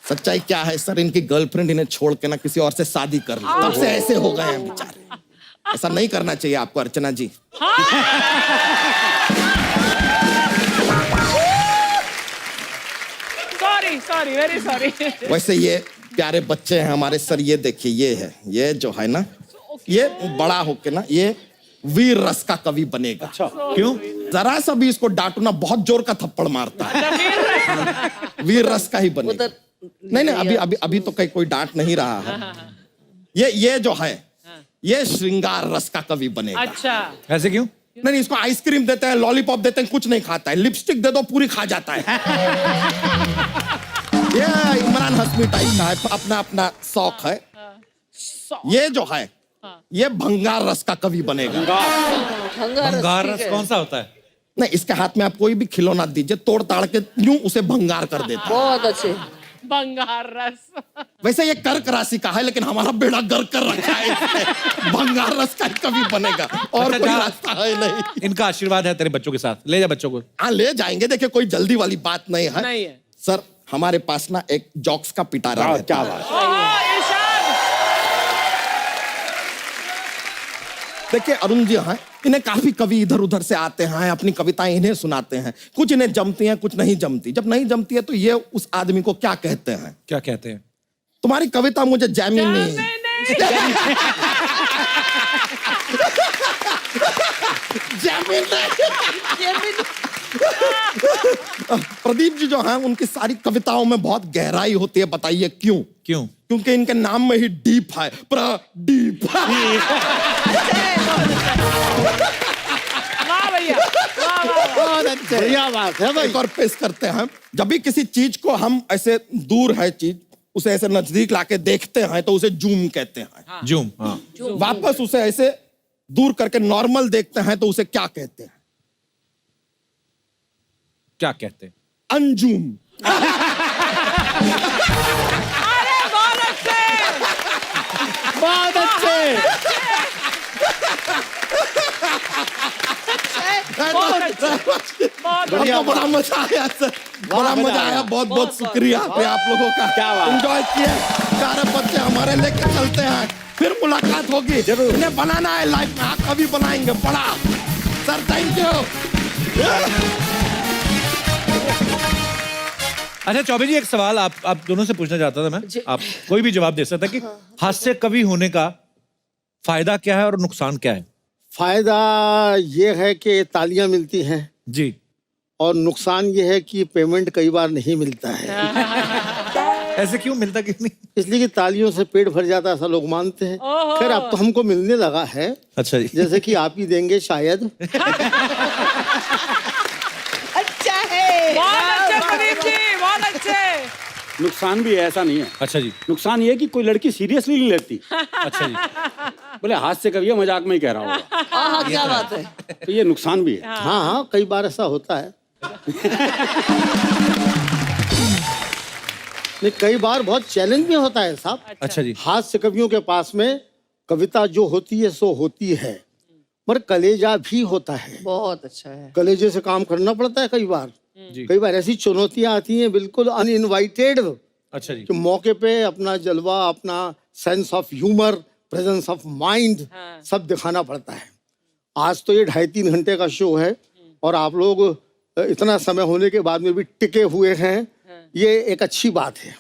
S2: सच्चाई क्या है सर, इनकी गर्लफ्रेंड इन्हें छोड़ के ना किसी और से शादी कर ली, तब से ऐसे हो गए हैं बेचारे। ऐसा नहीं करना चाहिए आपको Archana ji.
S6: Sorry very sorry.
S2: वैसे ये प्यारे बच्चे हैं हमारे सर, ये देखिए ये है, ये जो है ना ये बड़ा होके ना ये वीर रस का कवि बनेगा। क्यों? जरा सा भी इसको डांटो ना बहुत जोर का थप्पड़ मारता है। वीर रस का ही बनेगा। नहीं अभी अभी अभी तो कहीं कोई डांट नहीं रहा है। ये जो है ये श्रृंगार रस का कवि बनेगा।
S6: अच्छा
S1: ऐसे क्यों?
S2: नहीं इसको आइसक्रीम देते हैं, लॉलीपॉप देते हैं, कुछ नहीं खाता है। लिपस्टिक दे दो पूरी खा जाता है। ये इमरान हाशमी टाइप का है, अपना अपना शौक है। ये जो है ये भंगार रस का कवि बनेगा।
S1: भंगार रस कौन सा होता है?
S2: नहीं इसके हाथ में आप कोई भी खिलौना दीजिए, तोड़ ताड़ के यूं उसे भंगार कर देता है।
S11: बहुत अच्छे।
S6: बंगार रस।
S2: वैसे ये कर्क राशि का है लेकिन हमारा बेड़ा गर्क कर रखा है इसने। भंगार रस का कवि बनेगा और
S1: अच्छा,
S2: कोई
S1: जा।
S2: रास्ता है नहीं।
S1: इनका आशीर्वाद है तेरे बच्चों के साथ, ले जा बच्चों को।
S2: हाँ ले जाएंगे, देखिए कोई जल्दी वाली बात नहीं है।
S6: नहीं है।
S2: सर हमारे पास ना एक जॉक्स का पिटारा है।
S9: क्या बात।
S2: देखिए अरुण जी हैं, इन्हें काफी कवि इधर उधर से आते हैं, अपनी कविताएं इन्हें सुनाते हैं। कुछ इन्हें जमती हैं, कुछ नहीं जमती। जब नहीं जमती है तो ये उस आदमी को क्या कहते हैं?
S1: क्या कहते हैं?
S2: तुम्हारी कविता मुझे जैमी नहीं। जैमी नहीं। प्रदीप जी जो हैं उनकी सारी कविताओं में बहुत गहराई होती है, बताइए क्यों?
S1: क्यों?
S2: क्योंकि इनके नाम में ही डीप है। प्रदीप।
S6: वाह भैया, वाह वाह।
S10: बहुत अच्छे, बढ़िया बात है भाई।
S2: एक और पेश करते हैं। जब भी किसी चीज को हम ऐसे दूर है चीज, उसे ऐसे नजदीक लाके देखते हैं तो उसे जूम कहते हैं।
S1: जूम। हाँ।
S2: वापस उसे ऐसे दूर करके नॉर्मल देखते हैं तो उसे क्या कहते हैं?
S1: क्या कहते हैं?
S2: अंजूम।
S6: अरे बहुत अच्छे,
S10: बहुत अच्छे।
S2: आपको बड़ा मजा आया सर, बड़ा मजा आया। बहुत बहुत शुक्रिया आप लोगों का।
S9: क्या बात।
S2: एंजॉय किए। सारे बच्चे हमारे लेके चलते हैं, फिर मुलाकात होगी जरूर। इन्हें बनाना है लाइफ में, हाँ कभी बनाएंगे बड़ा। Sir thank you.
S1: अच्छा चौबे जी, एक सवाल आप दोनों से पूछना चाहता था मैं। आप कोई भी जवाब दे सकता कि हास्य कवि होने का फायदा क्या है और नुकसान क्या है?
S10: फायदा ये है कि तालियां मिलती हैं
S1: जी,
S10: और नुकसान ये है कि पेमेंट कई बार नहीं मिलता है।
S1: ऐसे क्यों मिलता क्यों नहीं?
S10: इसलिए कि तालियों से पेट भर जाता है, ऐसा लोग मानते हैं। खैर अब तो हमको मिलने लगा है।
S1: अच्छा जी।
S10: जैसे कि आप ही देंगे शायद।
S11: अच्छा है।
S6: बहुत अच्छे प्रदीप जी, बहुत अच्छे।
S9: नुकसान भी है, ऐसा नहीं है।
S1: अच्छा जी।
S9: नुकसान ये है कि कोई लड़की सीरियसली नहीं लेती।
S1: अच्छा जी।
S9: बोले हाथ से कभी मजाक में ही कह रहा होगा,
S11: हाँ हाँ क्या बात है।
S9: तो ये नुकसान भी है।
S10: हाँ हाँ कई बार ऐसा होता है। नहीं कई बार बहुत चैलेंज भी होता है साहब।
S1: अच्छा जी।
S10: हास्य कवियों के पास में कविता जो होती है सो होती है, मगर कलेजा भी होता है,
S11: बहुत अच्छा है।
S10: कलेजे से काम करना पड़ता है कई बार। कई बार ऐसी चुनौतियां आती हैं बिल्कुल अनइनवाइटेड,
S1: अच्छा जी।
S10: कि मौके पे अपना जलवा, अपना sense of humour, presence of mind सब दिखाना पड़ता है। आज तो ये 2.5-3 घंटे का शो है और आप लोग इतना समय होने के बाद में भी टिके हुए हैं, ये एक अच्छी बात है।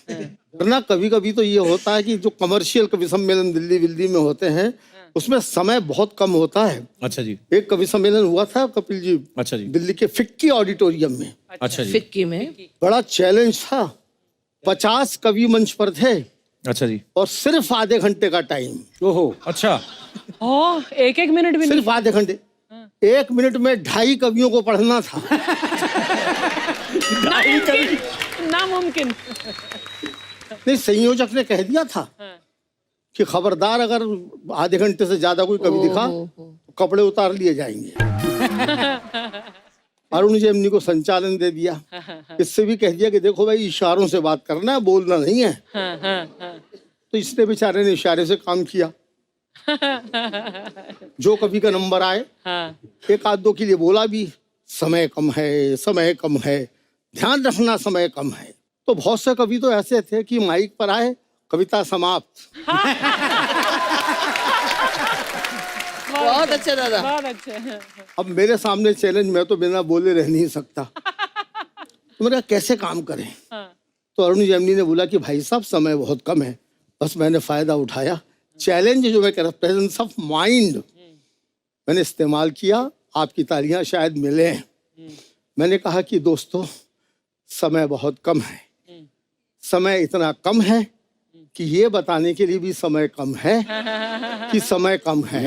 S10: वरना कभी कभी तो ये होता है कि जो कमर्शियल कवि सम्मेलन दिल्ली में होते हैं उसमें समय बहुत कम होता है।
S1: अच्छा जी।
S10: एक कवि सम्मेलन हुआ था कपिल जी,
S1: अच्छा जी।
S10: दिल्ली के फिक्की ऑडिटोरियम में।
S1: अच्छा जी।
S11: फिक्की में
S10: बड़ा चैलेंज था, 50 कवि मंच पर थे।
S1: अच्छा जी।
S10: और सिर्फ आधे घंटे का टाइम।
S1: ओहो, अच्छा।
S6: एक मिनट भी
S10: सिर्फ आधे घंटे। 1 मिनट में 2.5 कवियों को पढ़ना था।
S6: नामुमकिन।
S10: नहीं, संयोजक ने कह दिया था कि खबरदार अगर आधे घंटे से ज्यादा कोई कवि दिखा तो कपड़े उतार लिए जाएंगे। अरुण जेमनी को संचालन दे दिया। इससे भी कह दिया कि देखो भाई, इशारों से बात करना है, बोलना नहीं है। तो इसने बेचारे ने इशारे से काम किया। जो कवि का नंबर आए, 1-2 के लिए बोला भी, समय कम है, समय कम है, ध्यान रखना समय कम है। तो बहुत से कवि तो ऐसे थे कि माइक पर आए, कविता समाप्त।
S11: बहुत अच्छे दादा,
S6: बहुत अच्छे।
S10: अब मेरे सामने चैलेंज, मैं तो बिना बोले रह नहीं सकता। तो मैंने कहा कैसे काम करें? तो अरुण जेमनी ने बोला कि भाई साहब समय बहुत कम है। बस मैंने फायदा उठाया। चैलेंज जो मैं कह रहा, प्रेजेंस ऑफ माइंड मैंने इस्तेमाल किया। आपकी तालियां शायद मिले। मैंने कहा कि दोस्तों, समय बहुत कम है। समय इतना कम है कि ये बताने के लिए भी समय कम है कि समय कम है।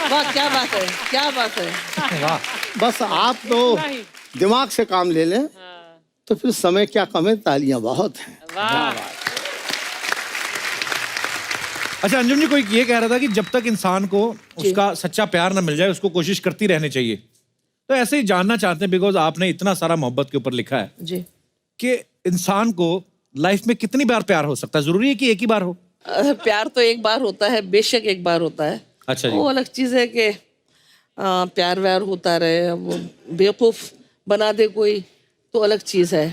S11: वाह, क्या बात है, क्या बात है।
S10: वाह, बस आप तो दिमाग से काम ले लें तो फिर समय क्या कम है, तालियां बहुत हैं।
S1: अच्छा अंजुम जी, कोई ये कह रहा था कि जब तक इंसान को उसका सच्चा प्यार ना मिल जाए, उसको कोशिश करती रहनी चाहिए। तो ऐसे ही जानना चाहते हैं, बिकॉज आपने इतना सारा मोहब्बत के ऊपर लिखा है
S11: जी,
S1: कि इंसान को लाइफ में कितनी बार प्यार हो सकता है? जरूरी है कि एक ही बार हो?
S11: प्यार तो एक बार होता है, बेशक एक बार होता है।
S1: अच्छा जी।
S11: वो अलग चीज है कि प्यार व्यार होता रहे, वो बेवकूफ बना दे कोई, तो अलग चीज है।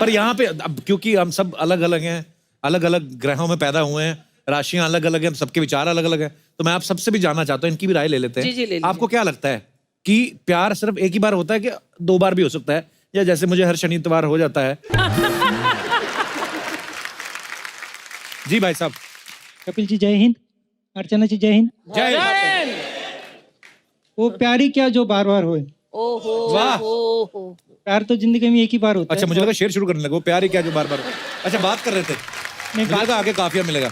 S1: पर यहाँ पे अब क्योंकि हम सब अलग अलग हैं, अलग अलग ग्रहों में पैदा हुए हैं, राशियां अलग अलग हैं, सबके विचार अलग अलग हैं, तो मैं आप सबसे भी जानना चाहता हूँ, इनकी भी राय ले लेते हैं।
S11: जी, जी, ले लीजिए।
S1: आपको क्या लगता है कि प्यार सिर्फ एक ही बार होता है कि 2 बार भी हो सकता है, या जैसे मुझे हर शनि इतवार हो जाता है? जी भाई साहब।
S12: कपिल जी जय हिंद, अर्चना जी जय हिंद।
S1: जय हिंद।
S12: वो प्यार ही क्या जो बार बार होए।
S11: ओहो,
S1: वाह।
S11: ओहो।
S12: प्यार तो जिंदगी में एक ही बार होता
S1: अच्छा,
S12: है।
S1: मुझे लगा शेर शुरू करने लगा, वो प्यार ही क्या जो बार बार। अच्छा, बात कर रहे थे,
S12: नहीं,
S1: मुझे लगा आगे काफिया मिलेगा।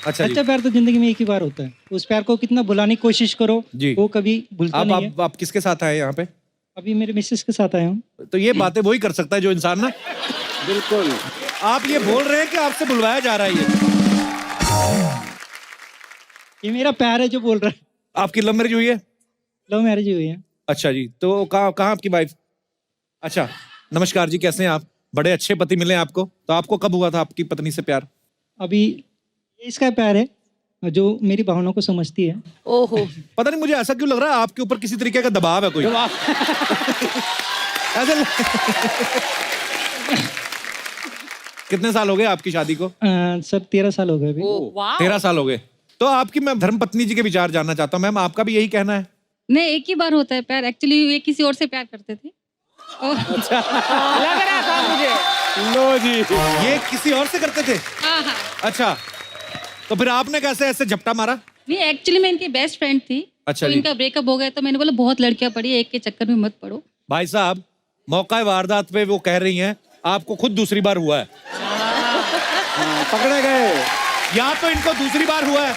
S1: अच्छा जी।
S12: सच्चा प्यार तो जिंदगी में एक ही बार होता है। उस प्यार को कितना भुलाने की कोशिश करो,
S1: जी,
S12: वो कभी भूलता नहीं है।
S1: आप किसके साथ आए यहाँ पे?
S12: अभी मेरे मिसेस के साथ आया हूँ।
S1: तो ये बातें वही कर सकता है जो इंसान ना।
S9: बिल्कुल।
S1: आप ये बोल रहे हैं कि आपसे बुलवाया जा रहा है?
S12: ये मेरा प्यार है जो बोल रहा है।
S1: आपकी लव मैरिज हुई है?
S12: लव मैरिज हुई है।
S1: अच्छा जी। तो कहाँ आपकी वाइफ? अच्छा, नमस्कार जी, कैसे हैं आप? बड़े अच्छे पति मिले आपको। तो आपको कब हुआ था आपकी पत्नी से प्यार?
S12: अभी इसका प्यार है जो मेरी भावनाओं को समझती है।
S11: ओहो,
S1: पता नहीं मुझे ऐसा क्यों लग रहा है आपके ऊपर किसी तरीके का दबाव है कोई। ऐसा कितने साल हो गए आपकी शादी को?
S12: सर 13 साल हो गए अभी।
S1: 13 साल हो गए। तो आपकी, मैं धर्मपत्नी जी के विचार जानना चाहता हूँ। मैम, आपका भी यही कहना है?
S5: नहीं, एक ही बार होता है प्यार। एक्चुअली ये किसी और से प्यार करते थे।
S1: अच्छा,
S6: लग रहा था मुझे।
S1: लो जी, ये किसी और से करते थे?
S5: हाँ हाँ।
S1: अच्छा, तो फिर आपने कैसे ऐसे झपटा मारा?
S5: नहीं, एक्चुअली मैं इनकी बेस्ट फ्रेंड थी।
S1: अच्छा
S5: तो
S1: जी।
S5: इनका ब्रेकअप हो गया, तो मैंने बोला बहुत लड़कियां पड़ी है, एक के चक्कर में मत पड़ो।
S1: भाई साहब, मौका वारदात पे वो कह रही हैं आपको खुद दूसरी बार हुआ है।
S9: पकड़े गए।
S1: या तो इनको दूसरी बार हुआ है,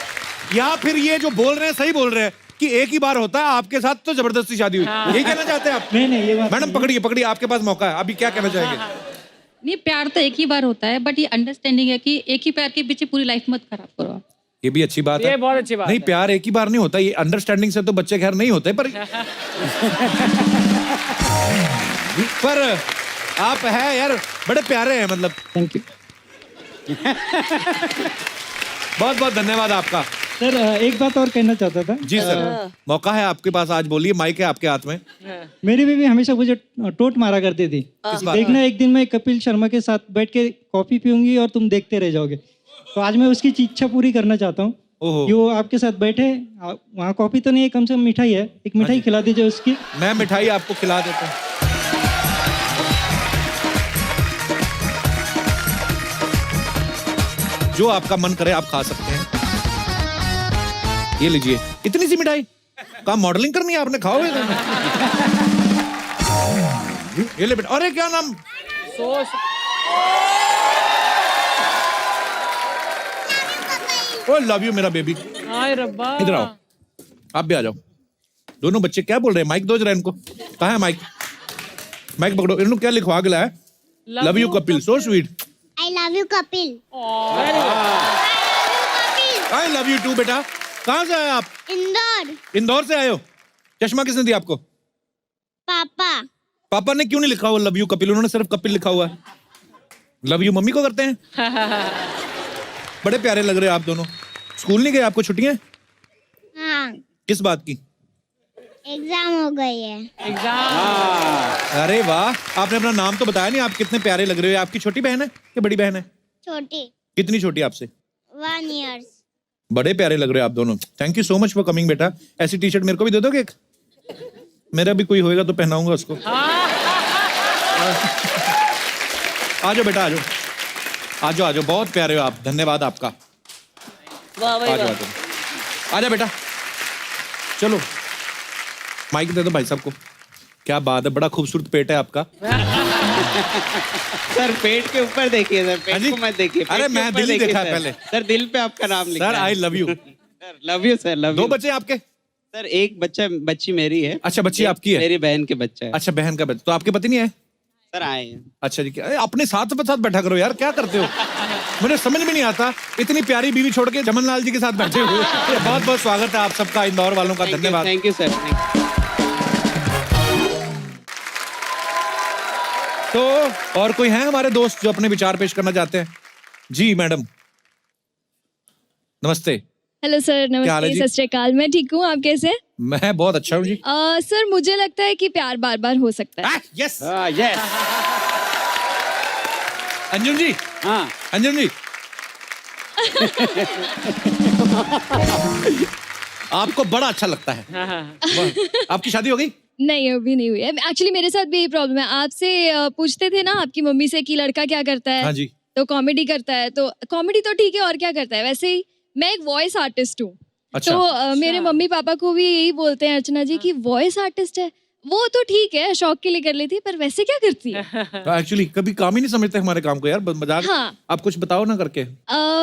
S1: या फिर ये जो बोल रहे हैं सही बोल रहे हैं कि एक ही बार होता है। आपके साथ तो जबरदस्ती शादी हुई। यही कहना चाहते हैं आप?
S12: नहीं नहीं, ये बात
S1: मैडम पकड़िए, आपके पास मौका है, अभी क्या कहना चाहेंगे?
S5: नहीं, प्यार तो एक ही बार होता है, बट ये अंडरस्टैंडिंग है कि एक ही प्यार के पीछे पूरी लाइफ मत खराब करो आप।
S1: ये भी अच्छी बात है।
S6: ये बहुत अच्छी बात
S1: नहीं,
S6: है।
S1: प्यार एक ही बार नहीं होता, ये अंडरस्टैंडिंग से तो बच्चे खैर नहीं होते, पर पर आप है यार, बड़े प्यारे हैं, मतलब।
S12: Thank you.
S1: बहुत बहुत धन्यवाद आपका।
S12: सर एक बात और कहना चाहता था।
S1: जी सर, मौका है आपके पास, आज बोलिए, माइक है आपके हाथ में।
S12: मेरी बीवी हमेशा मुझे टोट मारा करती थी, देखना एक दिन मैं कपिल शर्मा के साथ बैठ के कॉफी पीऊंगी और तुम देखते रह जाओगे। तो आज मैं उसकी इच्छा पूरी करना चाहता हूँ कि वो आपके साथ बैठे, वहाँ कॉफी तो नहीं है, कम से कम मिठाई है, एक मिठाई खिला दीजिए उसकी।
S1: मैं मिठाई आपको खिला देता हूँ। जो आपका मन करे आप खा सकते हैं। ये लीजिए, इतनी सी मिठाई, कहाँ मॉडलिंग करनी है आपने, खाओगे? ये ले बेटा। अरे क्या नाम? ओ लव यू मेरा बेबी।
S6: हाय रब्बा।
S1: इधर आओ, आप भी आ जाओ। दोनों बच्चे क्या बोल रहे हैं? माइक दो जरा इनको। कहाँ है माइक? माइक पकड़ो। इन्होंने क्या लिखवा के लाया? Love you Kapil. So sweet.
S3: I love you Kapil.
S1: I love you too बेटा। कहाँ से आए आप?
S3: इंदौर।
S1: इंदौर से आए हो? चश्मा किसने दिया आपको?
S3: पापा।
S1: पापा ने क्यों नहीं लिखा हुआ लव यू कपिल? उन्होंने सिर्फ कपिल लिखा हुआ है। लव यू मम्मी को करते हैं। बड़े प्यारे लग रहे हो आप दोनों। स्कूल नहीं गए? आपको छुट्टियां?
S3: हाँ।
S1: किस बात की?
S3: एग्जाम हो गई है।
S1: एग्जाम। अरे वाह, आपने अपना नाम तो बताया नहीं। आप कितने प्यारे लग रहे हो। आपकी छोटी बहन है कि बड़ी बहन है?
S3: छोटी।
S1: कितनी छोटी आपसे?
S3: 1 year।
S1: बड़े प्यारे लग रहे हो आप दोनों। Thank you so much for coming बेटा। ऐसी टी शर्ट मेरे को भी दे दोगे एक? मेरा भी कोई होएगा तो पहनाऊंगा उसको। आ जाओ बेटा, आ जाओ, आ जाओ, आ जाओ। बहुत प्यारे हो आप, धन्यवाद आपका।
S11: वाह भाई
S1: आ जाओ, आ जाओ बेटा। चलो माइक दे दो भाई साहब को। क्या बात है, बड़ा खूबसूरत पेट है आपका।
S13: सर पेट के ऊपर देखिए सर, पेट को मत देखिए।
S1: अरे मैं दिल ही देखा पहले।
S13: सर दिल पे आपका नाम लिखा है।
S1: Sir I love you.
S13: Sir love you sir, love you.
S1: 2 बच्चे आपके?
S13: सर एक बच्ची मेरी है।
S1: अच्छा, बच्ची आपकी है?
S13: मेरी बहन के बच्चा है।
S1: अच्छा, बहन का बच्चा। तो आपके पति नहीं है?
S13: सर आए हैं।
S1: अच्छा जी। अपने साथ बैठा करो यार, क्या करते हो? मुझे समझ में नहीं आता, इतनी प्यारी बीवी छोड़ के जमन लाल जी के साथ बैठे हुए। बहुत बहुत स्वागत है आप सबका, इंदौर वालों का। धन्यवाद।
S13: Thank you sir.
S1: तो और कोई है हमारे दोस्त जो अपने विचार पेश करना चाहते हैं? जी मैडम, नमस्ते।
S3: हेलो सर,
S1: क्या हाल है
S3: नमस्ते,
S1: जी?
S3: सत श्री अकाल। मैं ठीक हूँ, आप कैसे?
S1: मैं बहुत अच्छा हूँ जी।
S3: सर मुझे लगता है कि प्यार बार बार हो सकता है।
S1: Yes
S9: yes.
S1: अंजुम जी।
S9: हाँ
S1: अंजुम जी। आपको बड़ा अच्छा लगता है। आपकी शादी हो गई?
S3: नहीं, अभी नहीं हुई है। एक्चुअली मेरे साथ भी यही प्रॉब्लम है। आपसे पूछते थे ना आपकी मम्मी से कि लड़का क्या करता है?
S1: हाँ जी।
S3: तो कॉमेडी करता है। तो कॉमेडी तो ठीक है, और क्या करता है? वैसे ही मैं एक वॉइस आर्टिस्ट हूँ।
S1: अच्छा।
S3: तो मेरे मम्मी पापा को भी यही बोलते हैं अर्चना जी कि वॉइस आर्टिस्ट है। वो तो ठीक है, शौक के लिए कर लेती है, पर वैसे क्या करती है?
S1: एक्चुअली कभी काम ही नहीं समझते हमारे काम को यार, मजाक।
S3: हाँ।
S1: आप कुछ बताओ ना करके।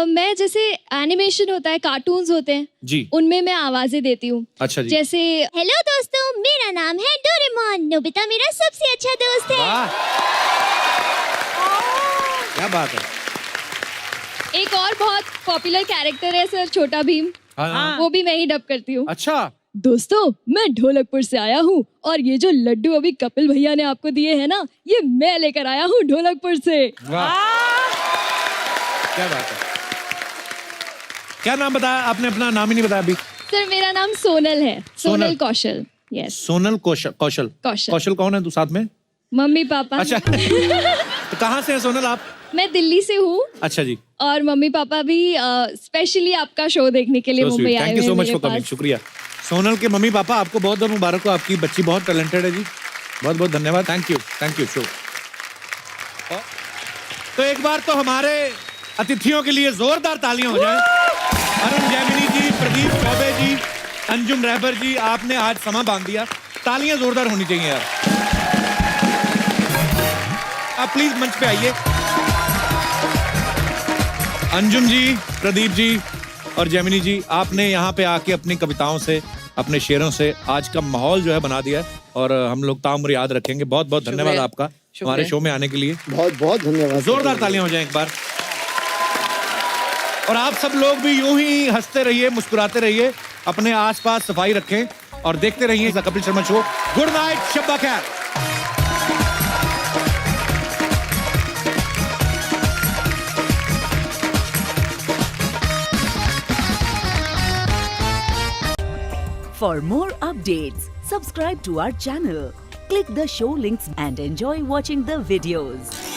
S3: मैं जैसे एनिमेशन होता है, कार्टून्स होते हैं
S1: जी,
S3: उनमें मैं आवाजें देती हूँ।
S1: अच्छा जी।
S3: जैसे हेलो दोस्तों, मेरा नाम है डोरेमोन, नोबिता मेरा सबसे अच्छा दोस्त है।
S1: वाह, क्या बात है।
S3: एक और बहुत पॉपुलर कैरेक्टर है सर, छोटा भीम।
S1: हाँ।
S3: वो भी मैं ही डब करती हूँ।
S1: अच्छा।
S3: दोस्तों, मैं ढोलकपुर से आया हूँ और ये जो लड्डू अभी कपिल भैया ने आपको दिए हैं ना, ये मैं लेकर आया हूँ ढोलकपुर से।
S1: वाह, क्या बात है। क्या नाम बताया आपने? अपना नाम ही नहीं बताया अभी।
S3: सर मेरा नाम सोनल है, सोनल कौशल। यस,
S1: सोनल कौशल। कौशल कौशल कौन है तू साथ में?
S3: Mummy papa.
S1: अच्छा। तो कहाँ से है सोनल आप?
S3: मैं दिल्ली से हूँ।
S1: अच्छा जी।
S3: और मम्मी पापा भी स्पेशली आपका शो देखने के लिए मुंबई आए हुए हैं।
S1: Thank you so much for
S3: मेरे
S1: कमिंग।
S3: पास।
S1: शुक्रिया सोनल के मम्मी पापा, आपको बहुत बहुत मुबारक हो। आपकी बच्ची बहुत टैलेंटेड है जी, बहुत बहुत धन्यवाद। Thank you show. तो एक बार तो हमारे अतिथियों के लिए जोरदार तालियां हो जाएं। अरुण जैमिनी जी, प्रदीप चौबे जी, अंजुम रहबर जी, आपने आज समा बांध दिया। तालियां जोरदार होनी चाहिए यार। आप प्लीज मंच पे आइए। अंजुम जी, प्रदीप जी और जैमिनी जी, आपने यहाँ पे आके अपनी कविताओं से, अपने शेरों से आज का माहौल जो है बना दिया है, और हम लोग ताउम्र याद रखेंगे। बहुत बहुत धन्यवाद आपका हमारे शो में आने के लिए।
S10: बहुत बहुत धन्यवाद।
S1: जोरदार तालियां हो जाएं एक बार। और आप सब लोग भी यूं ही हंसते रहिए, मुस्कुराते रहिए, अपने आसपास सफाई रखें और देखते रहिए the Kapil Sharma show. Good night, शब्बा खैर।
S14: For more updates, subscribe to our channel, click the show links and enjoy watching the videos.